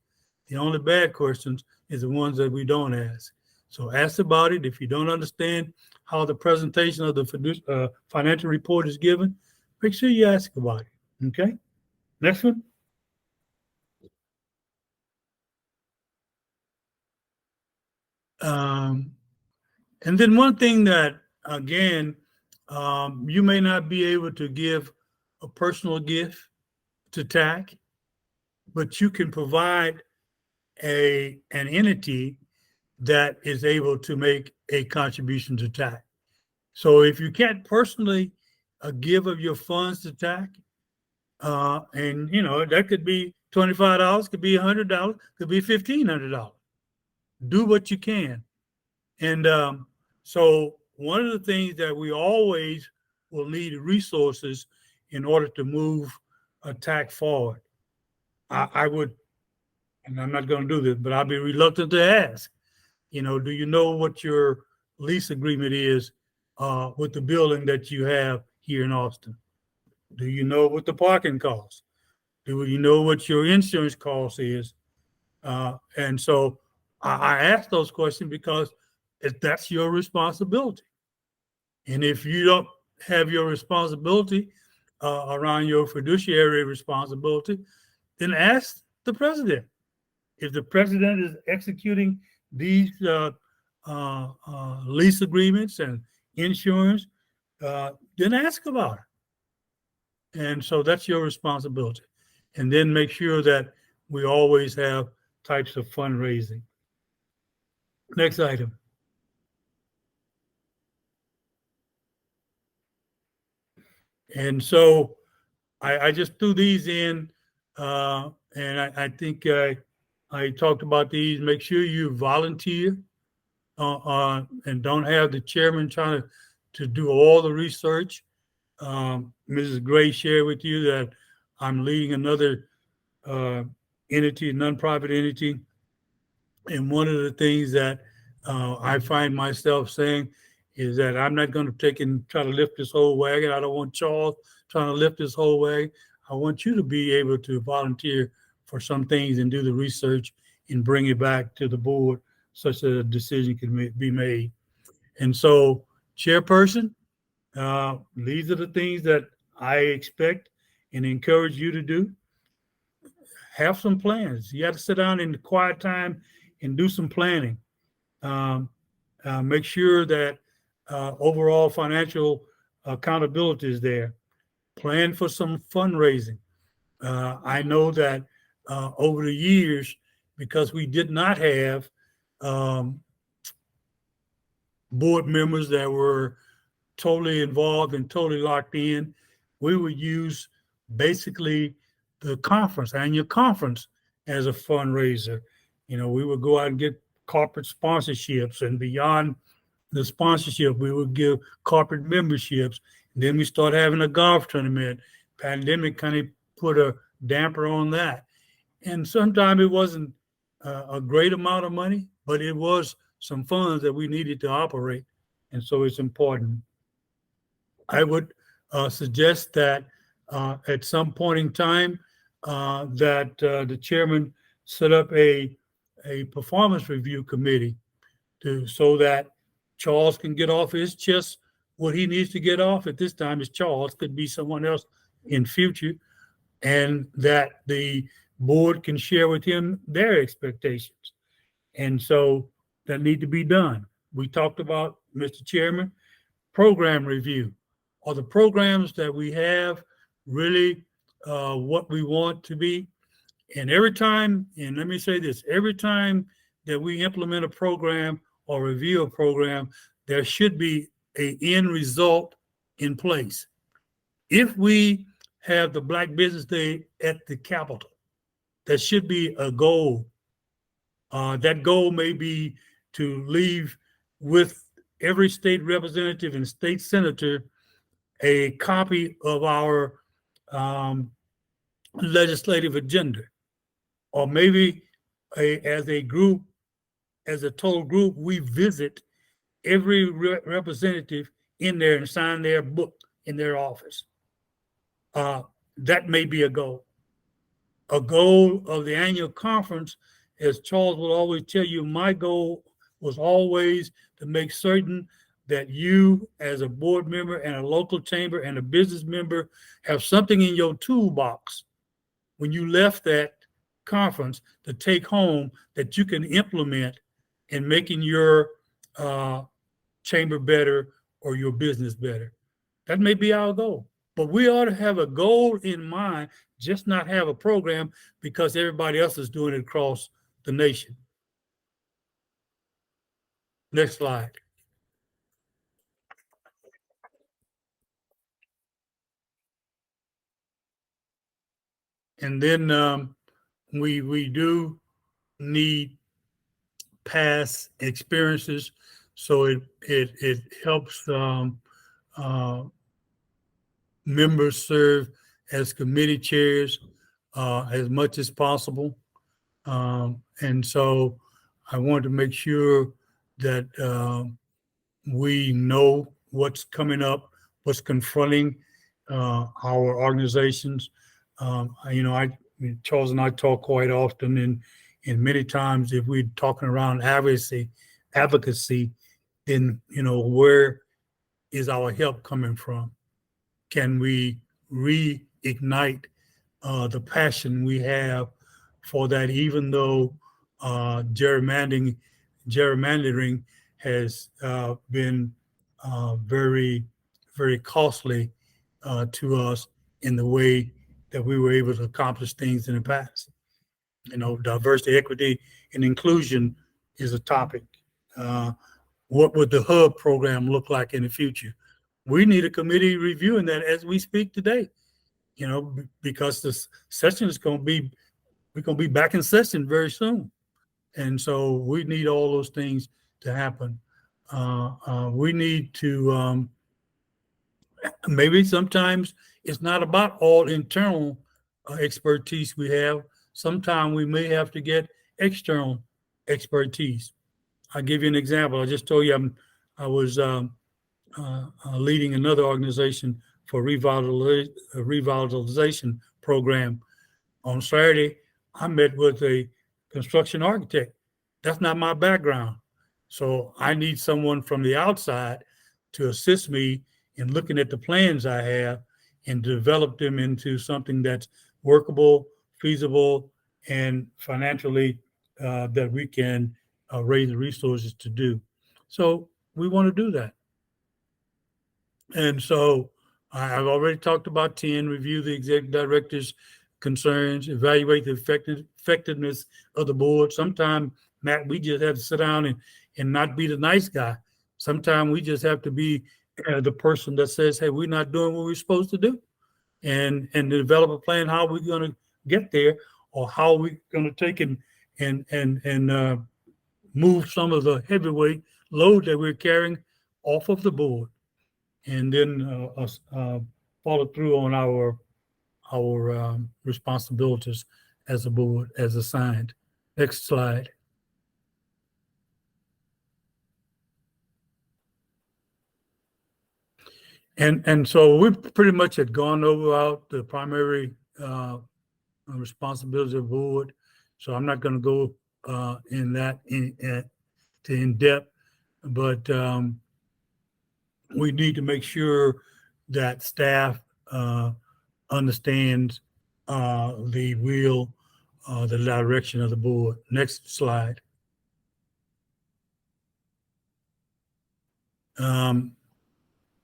The only bad questions is the ones that we don't ask. So ask about it. If you don't understand how the presentation of the financial report is given, make sure you ask about it. Okay? Next one. And then one thing that, again, you may not be able to give a personal gift to TAAACC, but you can provide an entity that is able to make a contribution to TAAACC. So if you can't personally give of your funds to TAAACC, and you know that could be $25, could be $100, could be $1,500. Do what you can. And so one of the things that we always will need resources in order to move a TAAACC forward. I would, and I'm not going to do this, but I'll be reluctant to ask, you know, do you know what your lease agreement is with the building that you have here in Austin? Do you know what the parking costs? Do you know what your insurance cost is? And so I ask those questions because that's your responsibility. And if you don't have your responsibility around your fiduciary responsibility, then ask the president. If the president is executing these lease agreements and insurance, then ask about it. And so that's your responsibility. And then make sure that we always have types of fundraising. Next item. And so I just threw these in, and I think I talked about these. Make sure you volunteer and don't have the chairman trying to do all the research. Mrs. Gray shared with you that I'm leading another entity, nonprofit entity. And one of the things that I find myself saying is that I'm not going to take and try to lift this whole wagon. I don't want Charles trying to lift this whole wagon. I want you to be able to volunteer for some things and do the research and bring it back to the board such that a decision can be made. And so, chairperson, these are the things that I expect and encourage you to do. Have some plans. You have to sit down in the quiet time and do some planning. Make sure that overall financial accountability is there. Plan for some fundraising. I know that over the years, because we did not have board members that were totally involved and totally locked in, we would use basically the conference, annual conference, as a fundraiser. You know, we would go out and get corporate sponsorships, and beyond the sponsorship, we would give corporate memberships. And then we start having a golf tournament. Pandemic kind of put a damper on that. And sometimes it wasn't a great amount of money, but it was some funds that we needed to operate. And so it's important. I would suggest that at some point in time that the chairman set up a performance review committee so that Charles can get off his chest what he needs to get off. At this time, it's Charles, could be someone else in future, and that the board can share with him their expectations. And so that need to be done. We talked about, Mr. Chairman, program review. Are the programs that we have really what we want to be? And every time, and let me say this, every time that we implement a program or review a program, there should be an end result in place. If we have the Black Business Day at the Capitol, there should be a goal. That goal may be to leave with every state representative and state senator a copy of our legislative agenda, or maybe as a group, as a total group, we visit every representative in there and sign their book in their office. That may be a goal. A goal of the annual conference, as Charles will always tell you, my goal was always to make certain that you as a board member and a local chamber and a business member have something in your toolbox when you left that conference to take home that you can implement in making your chamber better or your business better. That may be our goal, but we ought to have a goal in mind, just not have a program because everybody else is doing it across the nation. Next slide. And then we do need past experiences, so it helps members serve as committee chairs as much as possible. And so I want to make sure that we know what's coming up, what's confronting our organizations. Charles and I talk quite often, and many times if we're talking around advocacy, then where is our help coming from? Can we reignite the passion we have for that, even though gerrymandering has been very, very costly to us in the way that we were able to accomplish things in the past. Diversity, equity, and inclusion is a topic. What would the HUB program look like in the future? We need a committee reviewing that as we speak today, because the session is we're going to be back in session very soon. And so we need all those things to happen. We need to, maybe sometimes it's not about all internal expertise we have. Sometimes we may have to get external expertise. I'll give you an example. I just told you I was leading another organization for revitalization program. On Saturday, I met with a construction architect. That's not my background. So I need someone from the outside to assist me in looking at the plans I have and develop them into something that's workable, feasible, and financially that we can raise the resources to do. So we want to do that. And so I've already talked about 10, review the executive director's concerns, evaluate the effectiveness of the board. Sometimes, Matt, we just have to sit down and not be the nice guy. Sometimes we just have to be the person that says, hey, we're not doing what we're supposed to do, and develop a plan how we're going to get there, or how we're going to take and move some of the heavyweight load that we're carrying off of the board, and then follow through on our responsibilities as a board as assigned. Next slide. And so we pretty much had gone over the primary responsibilities of the board. So I'm not going to go in depth, but we need to make sure that staff understands the will, the direction of the board. Next slide.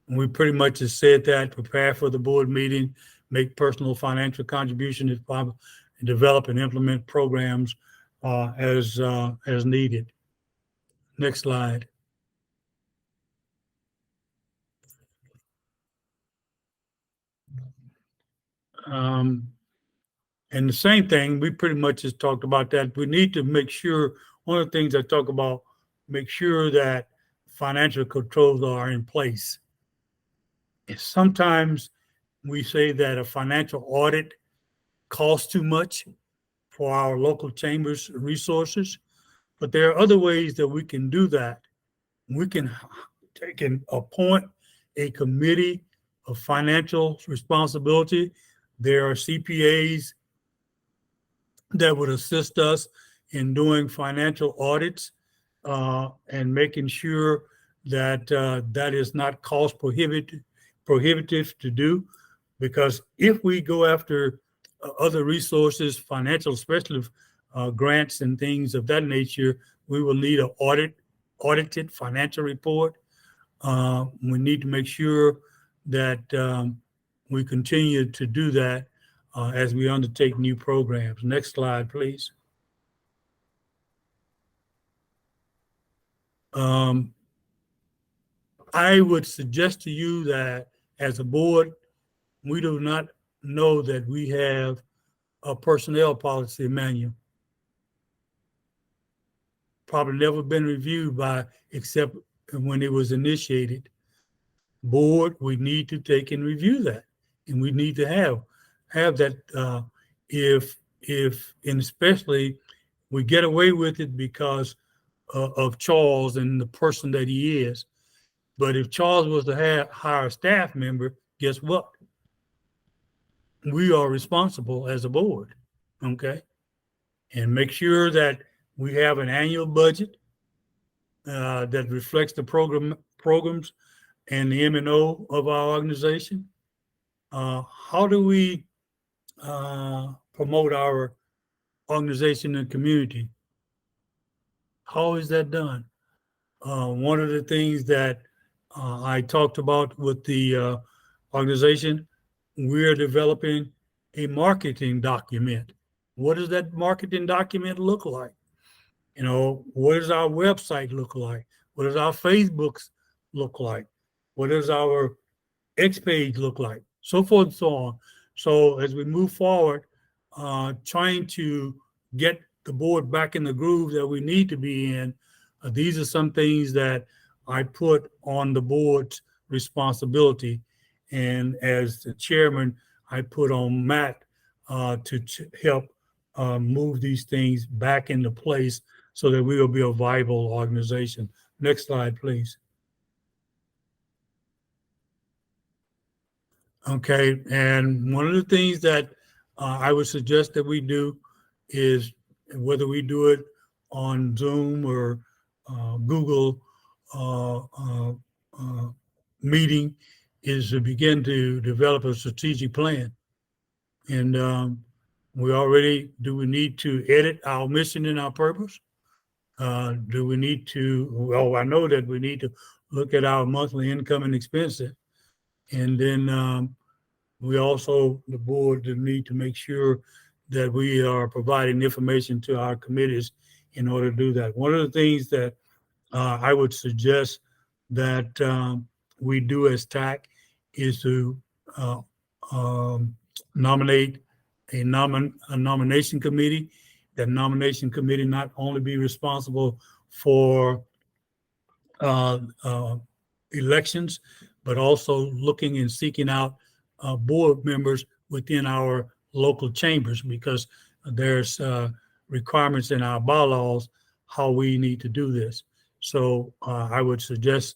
We pretty much have said that: prepare for the board meeting, make personal financial contributions if possible, and develop and implement programs as needed. Next slide. And the same thing, we pretty much just talked about that. We need to make sure, one of the things I talk about, make sure that financial controls are in place. And sometimes we say that a financial audit costs too much for our local chambers resources, but there are other ways that we can do that. We can appoint a committee of financial responsibility. There are CPAs that would assist us in doing financial audits and making sure that that is not cost prohibitive to do. Because if we go after other resources, financial, especially grants and things of that nature, we will need an audited financial report. We need to make sure that we continue to do that as we undertake new programs. Next slide, please. I would suggest to you that as a board, we do not know that we have a personnel policy manual. Probably never been reviewed except when it was initiated. Board, we need to take and review that, and we need to have that. And especially we get away with it because of Charles and the person that he is. But if Charles was to hire a staff member, guess what? We are responsible as a board, okay? And make sure that we have an annual budget that reflects the programs and the M&O of our organization. How do we promote our organization and community? How is that done? One of the things that I talked about with the organization, we're developing a marketing document. What does that marketing document look like? What does our website look like? What does our Facebooks look like? What does our X page look like? So forth and so on. So as we move forward, trying to get the board back in the groove that we need to be in, these are some things that I put on the board's responsibility. And as the chairman, I put on Matt to help move these things back into place so that we will be a viable organization. Next slide, please. Okay, and one of the things that I would suggest that we do is, whether we do it on Zoom or Google meeting, is to begin to develop a strategic plan. And do we need to edit our mission and our purpose? Do we need to, I know that we need to look at our monthly income and expenses. And then we also, the board, need to make sure that we are providing information to our committees in order to do that. One of the things that I would suggest that we do as TAAACC is to nominate a nomination committee. That nomination committee not only be responsible for elections, but also looking and seeking out board members within our local chambers, because there's requirements in our bylaws how we need to do this. So I would suggest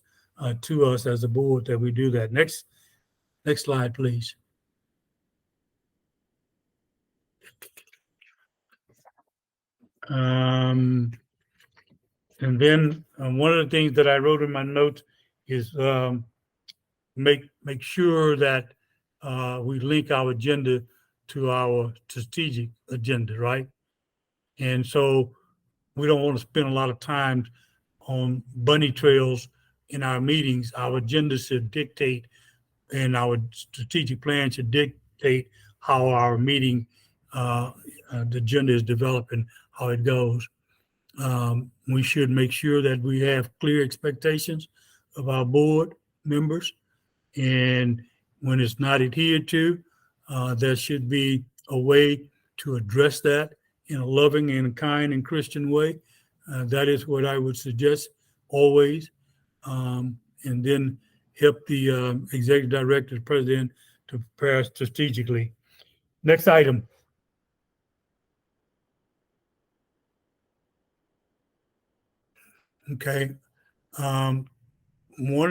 to us as a board that we do that. Next slide, please. And then one of the things that I wrote in my notes is make sure that we link our agenda to our strategic agenda, right? And so we don't want to spend a lot of time on bunny trails in our meetings. Our agenda should dictate, and our strategic plan should dictate how our meeting, the agenda is developed and how it goes. We should make sure that we have clear expectations of our board members, and when it's not adhered to, there should be a way to address that in a loving and kind and Christian way. That is what I would suggest always. And then help the executive director, the president, to prepare strategically. Next item. Okay. One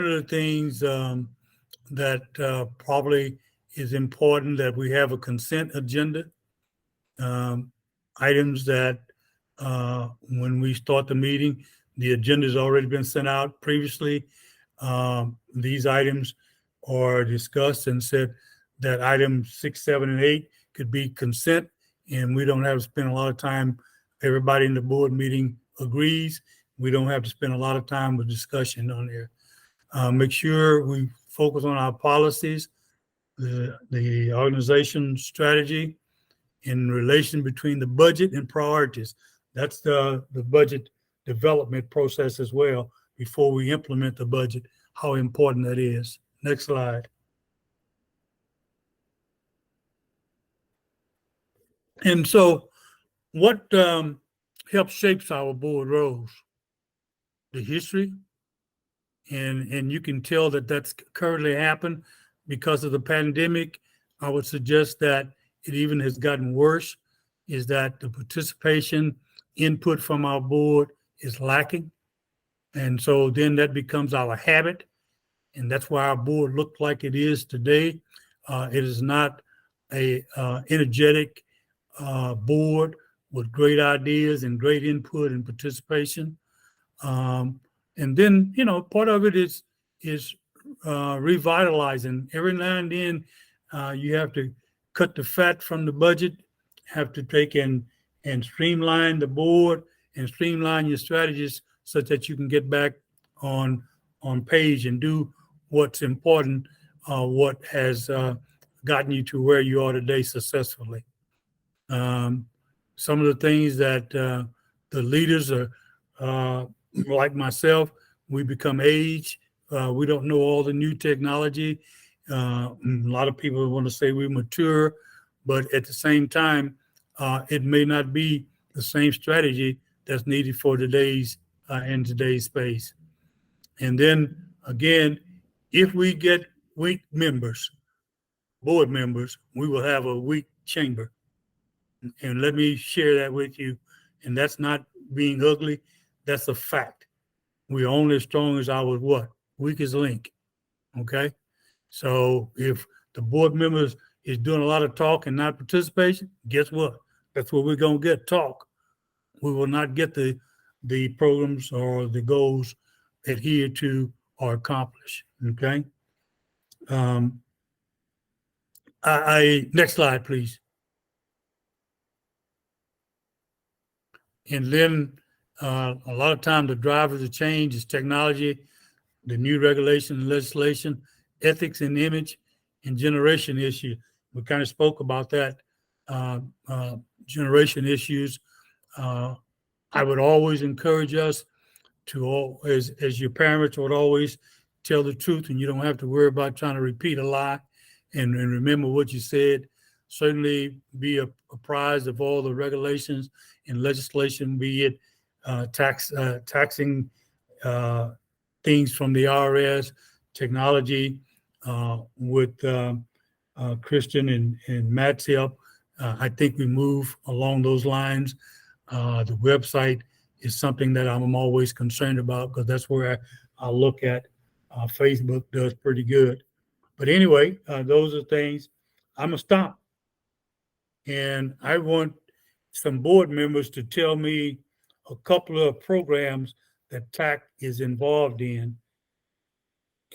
of the things that probably is important, that we have a consent agenda. Items that when we start the meeting, the agenda has already been sent out previously. These items are discussed and said that items 6, 7, and 8 could be consent, and we don't have to spend a lot of time. Everybody in the board meeting agrees. We don't have to spend a lot of time with discussion on there. Make sure we focus on our policies, the organization strategy, in relation between the budget and priorities. That's the budget development process as well, before we implement the budget, how important that is. Next slide. And so what helps shapes our board roles? The history, and you can tell that that's currently happened because of the pandemic. I would suggest that it even has gotten worse, is that the participation input from our board is lacking. And so then that becomes our habit. And that's why our board looked like it is today. It is not a energetic board with great ideas and great input and participation. And then, part of it is revitalizing. Every now and then you have to cut the fat from the budget, have to take and streamline the board and streamline your strategies so that you can get back on page and do what's important, what has gotten you to where you are today successfully. Some of the things that the leaders are, like myself, we become aged. We don't know all the new technology. A lot of people want to say we mature, but at the same time, it may not be the same strategy that's needed for today's in today's space. And then again, if we get weak members, board members, we will have a weak chamber. And let me share that with you. And that's not being ugly. That's a fact. We're only as strong as our what? Weakest link. Okay. So if the board members is doing a lot of talk and not participation, guess what? That's what we're going to get, talk. We will not get the programs or the goals adhered to or accomplished. Okay. Next slide, please. And then a lot of times the drivers of change is technology, the new regulation and legislation, ethics and image, and generation issue. We kind of spoke about that. Generation issues. I would always encourage us to, as your parents would always tell the truth, and you don't have to worry about trying to repeat a lie, and remember what you said. Certainly be apprised of all the regulations and legislation, be it taxing things from the IRS, technology with Christian and Matt's help. I think we move along those lines. The website is something that I'm always concerned about because that's where I look at. Facebook does pretty good. But anyway, those are things. I'm going to stop. And I want some board members to tell me a couple of programs that TAAACC is involved in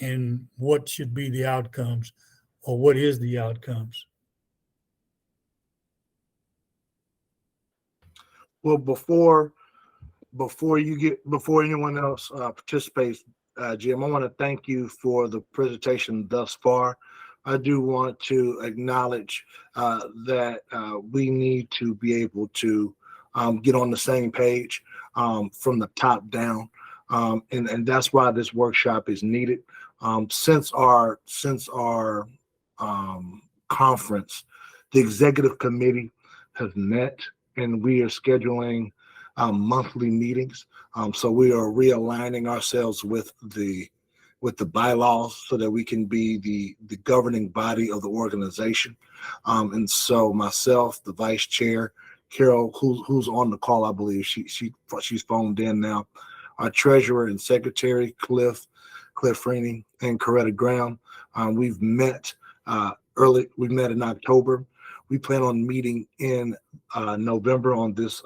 and what should be the outcomes or what is the outcomes. Well, before anyone else participates, Jim, I want to thank you for the presentation thus far. I do want to acknowledge that we need to be able to get on the same page from the top down, and that's why this workshop is needed. Since our conference, the executive committee has met, and we are scheduling monthly meetings. So we are realigning ourselves with the bylaws so that we can be the governing body of the organization. And so myself, the vice chair, Carol, who's on the call, I believe she's phoned in now. Our treasurer and secretary, Cliff Freeney, and Coretta Graham. We've met we met in October. We plan on meeting in November on this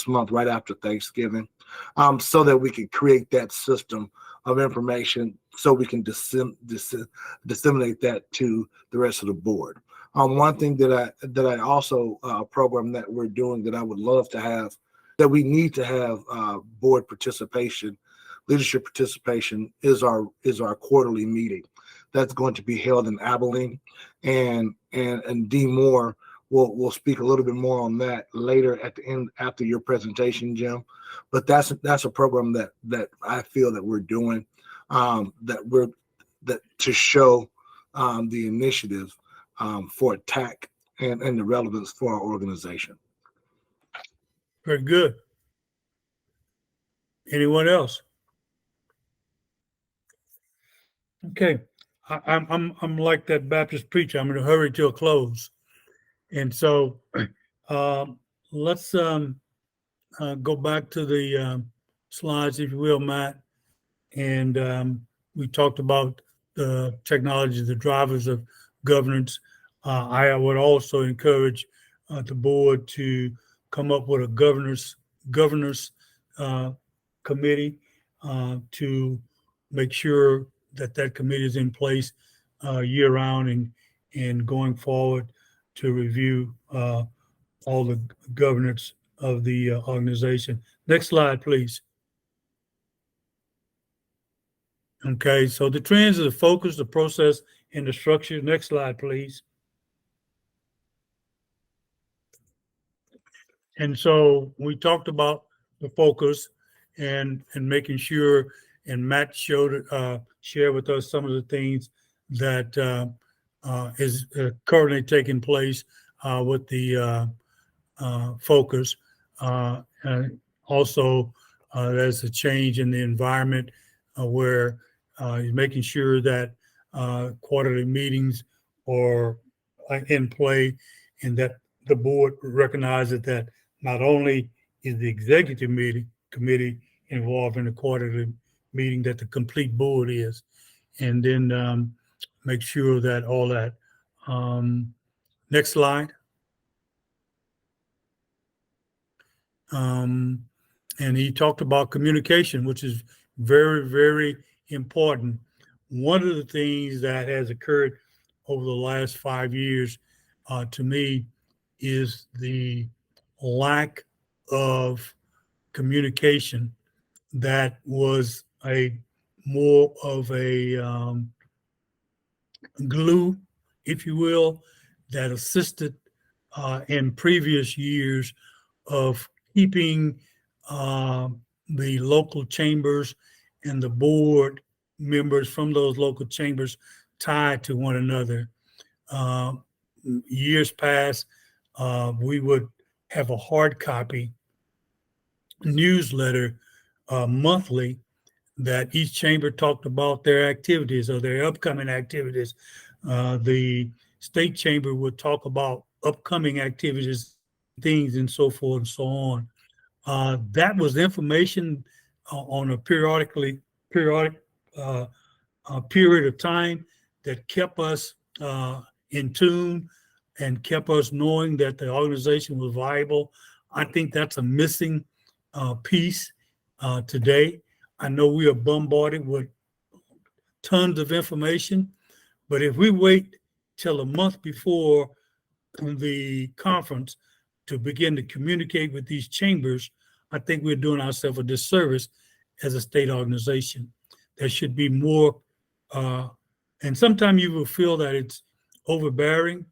month, right after Thanksgiving, so that we can create that system of information so we can disseminate that to the rest of the board. One thing that I also program that we're doing that I would love to have, that we need to have board participation, leadership participation, is our quarterly meeting. That's going to be held in Abilene, and Dee Moore will speak a little bit more on that later at the end after your presentation, Jim. But that's a program that I feel that we're doing, that to show the initiative for TAAACC and the relevance for our organization. Very good. Anyone else? Okay. I'm like that Baptist preacher. I'm going to hurry to a close. And so let's go back to the slides, if you will, Matt. And we talked about the technology, the drivers of governance. I would also encourage the board to come up with a governance committee to make sure that committee is in place year round and going forward to review all the governance of the organization. Next slide, please. Okay, so the trends are the focus, the process, and the structure. Next slide, please. And so we talked about the focus and making sure, and Matt shared with us some of the things that is currently taking place with the focus. And also, there's a change in the environment where he's making sure that quarterly meetings are in play, and that the board recognizes that not only is the executive committee involved in the quarterly meeting, that the complete board is, and then make sure that all that. Next slide. And he talked about communication, which is very, very important. One of the things that has occurred over the last 5 years, to me, is the lack of communication that was more of a glue, if you will, that assisted in previous years of keeping the local chambers and the board members from those local chambers tied to one another. Years past, we would have a hard copy newsletter monthly that each chamber talked about their activities or their upcoming activities. The state chamber would talk about upcoming activities, things, and so forth and so on. That was information on a periodic period of time that kept us in tune and kept us knowing that the organization was viable. I think that's a missing piece today. I know we are bombarded with tons of information, but if we wait till a month before the conference to begin to communicate with these chambers, I think we're doing ourselves a disservice as a state organization. There should be more, and sometimes you will feel that it's overbearing.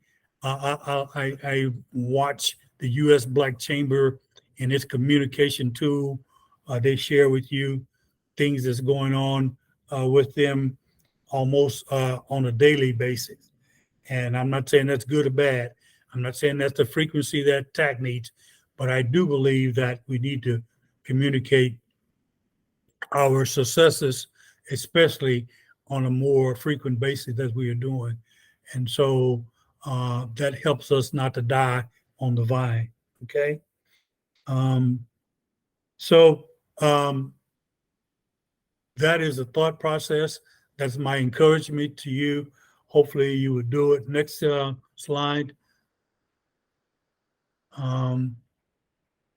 I watch the U.S. Black Chamber and its communication tool. They share with you things that's going on with them almost on a daily basis. And I'm not saying that's good or bad. I'm not saying that's the frequency that TAAACC needs, but I do believe that we need to communicate our successes, especially on a more frequent basis as we are doing. And so that helps us not to die on the vine, okay? That is a thought process. That's my encouragement to you. Hopefully you would do it. Next slide.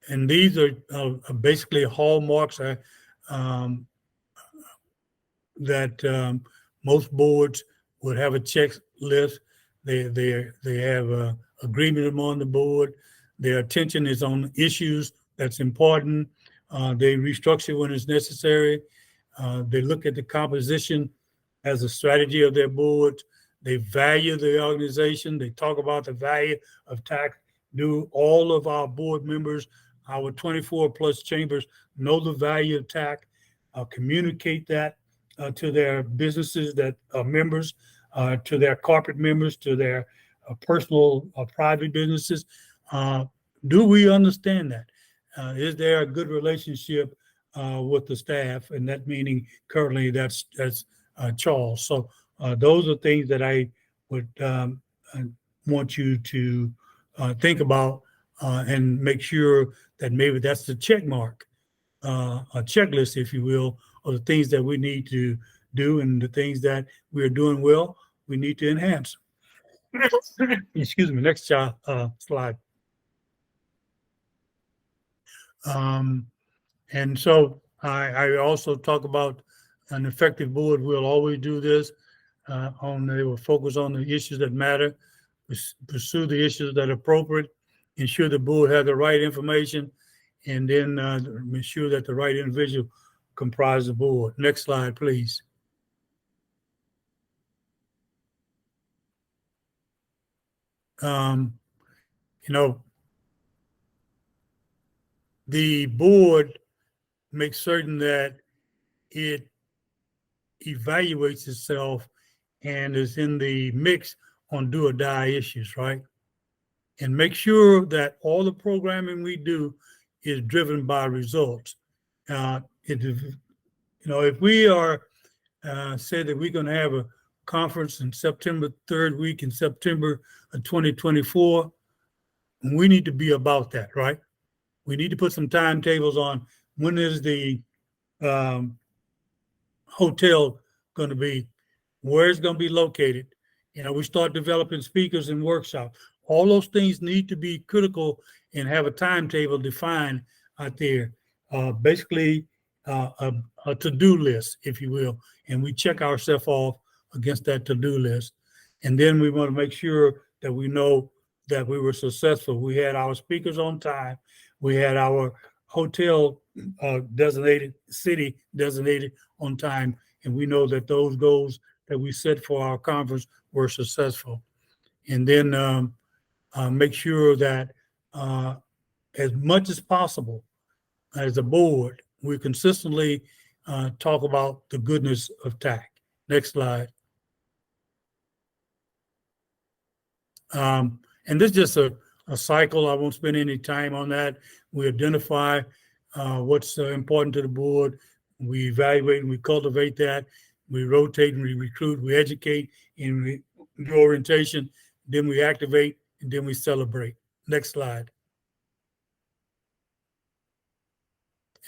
And these are basically hallmarks that most boards would have a checklist. They have agreement among the board. Their attention is on issues that's important. They restructure when it's necessary. They look at the composition as a strategy of their boards. They value the organization. They talk about the value of TAAACC. Do all of our board members, our 24 plus chambers, know the value of TAAACC, communicate that to their businesses that are members, to their corporate members, to their personal private businesses. Do we understand that? Is there a good relationship with the staff? And that meaning currently that's Charles. So those are things that I would want you to think about and make sure that maybe that's the check mark, a checklist, if you will, of the things that we need to do and the things that we're doing well, we need to enhance. Excuse me, next slide. And so I also talk about an effective board will always do this. They will focus on the issues that matter, pursue the issues that are appropriate, ensure the board has the right information, and then ensure that the right individual comprise the board. Next slide, please. The board makes certain that it evaluates itself and is in the mix on do or die issues, right? And make sure that all the programming we do is driven by results. If we are said that we're going to have a conference in September, third week in September of 2024, we need to be about that, right? We need to put some timetables on when is the hotel going to be, where it's going to be located. We start developing speakers and workshops. All those things need to be critical and have a timetable defined out there. Basically, a to-do list, if you will, and we check ourselves off against that to-do list. And then we want to make sure that we know that we were successful. We had our speakers on time. We had our hotel city designated on time. And we know that those goals that we set for our conference were successful. And then make sure that as much as possible as a board, we consistently talk about the goodness of TAAACC. Next slide. And this is just a cycle. I won't spend any time on that. We identify what's important to the board. We evaluate and we cultivate that. We rotate and we recruit, we educate and we do orientation, then we activate, and then we celebrate. Next slide.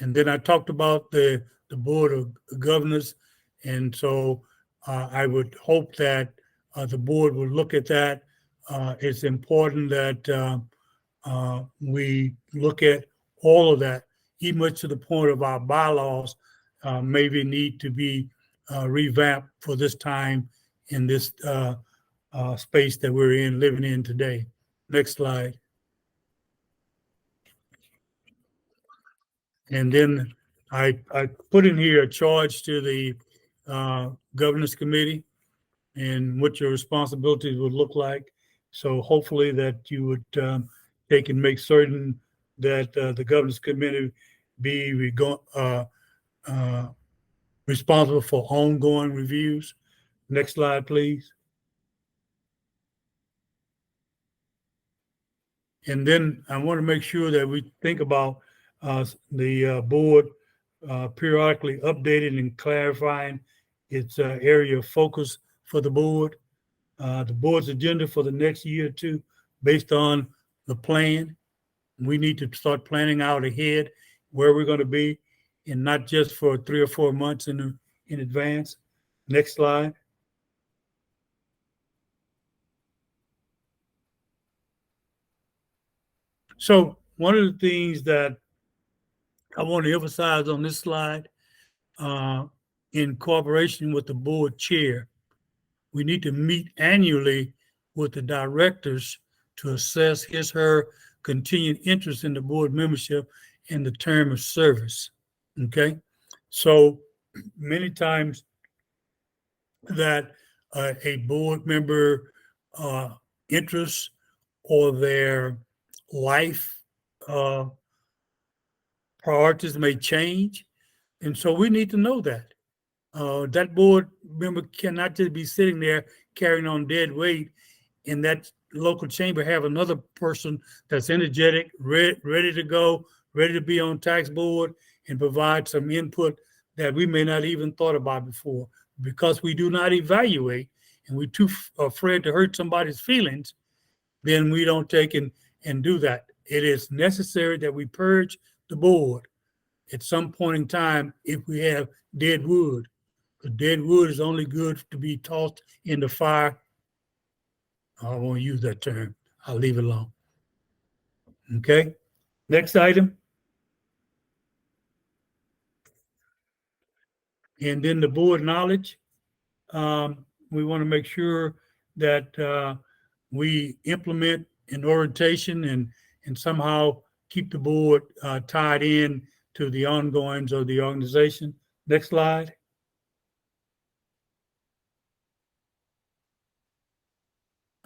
And then I talked about the board of governors. And so I would hope that the board will look at that. It's important that we look at all of that, even much to the point of our bylaws maybe need to be revamped for this time in this space that we're in, living in today. Next slide. And then I put in here a charge to the governance committee and what your responsibilities would look like. So hopefully that you would take and make certain that the governance committee be responsible for ongoing reviews. Next slide, please. And then I want to make sure that we think about the board periodically updating and clarifying its area of focus for the board. The board's agenda for the next year or two, based on the plan. We need to start planning out ahead where we're going to be, and not just for 3 or 4 months in advance. Next slide. So one of the things that I want to emphasize on this slide, in cooperation with the board chair, we need to meet annually with the directors to assess his/her continued interest in the board membership and the term of service. Okay, so many times that a board member interests or their life priorities may change, and so we need to know that. That board member cannot just be sitting there carrying on dead weight in that local chamber, have another person that's energetic, ready to go, ready to be on tax board and provide some input that we may not even thought about before. Because we do not evaluate and we're too afraid to hurt somebody's feelings, then we don't take and do that. It is necessary that we purge the board at some point in time if we have dead wood. Because dead wood is only good to be tossed in the fire. I won't use that term. I'll leave it alone. Okay. Next item. And then the board knowledge. We want to make sure that we implement an orientation and somehow keep the board tied in to the ongoings of the organization. Next slide.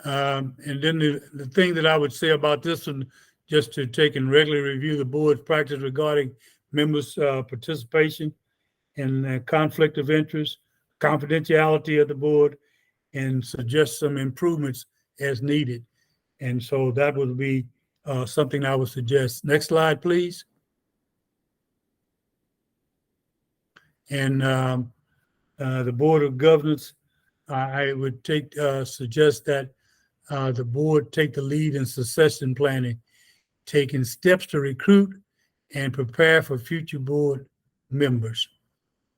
And then the thing that I would say about this one, just to take and regularly review the board's practice regarding members' participation and conflict of interest, confidentiality of the board, and suggest some improvements as needed. And so that would be something I would suggest. Next slide, please. And the Board of Governance, I would suggest that the board take the lead in succession planning, taking steps to recruit and prepare for future board members.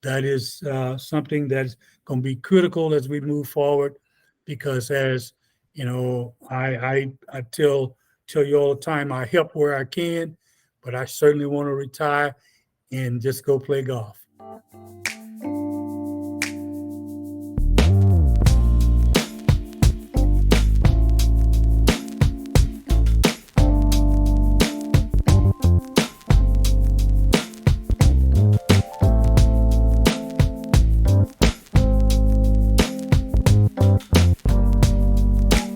That is something that's going to be critical as we move forward, because as you know, I tell you all the time, I help where I can, but I certainly want to retire and just go play golf.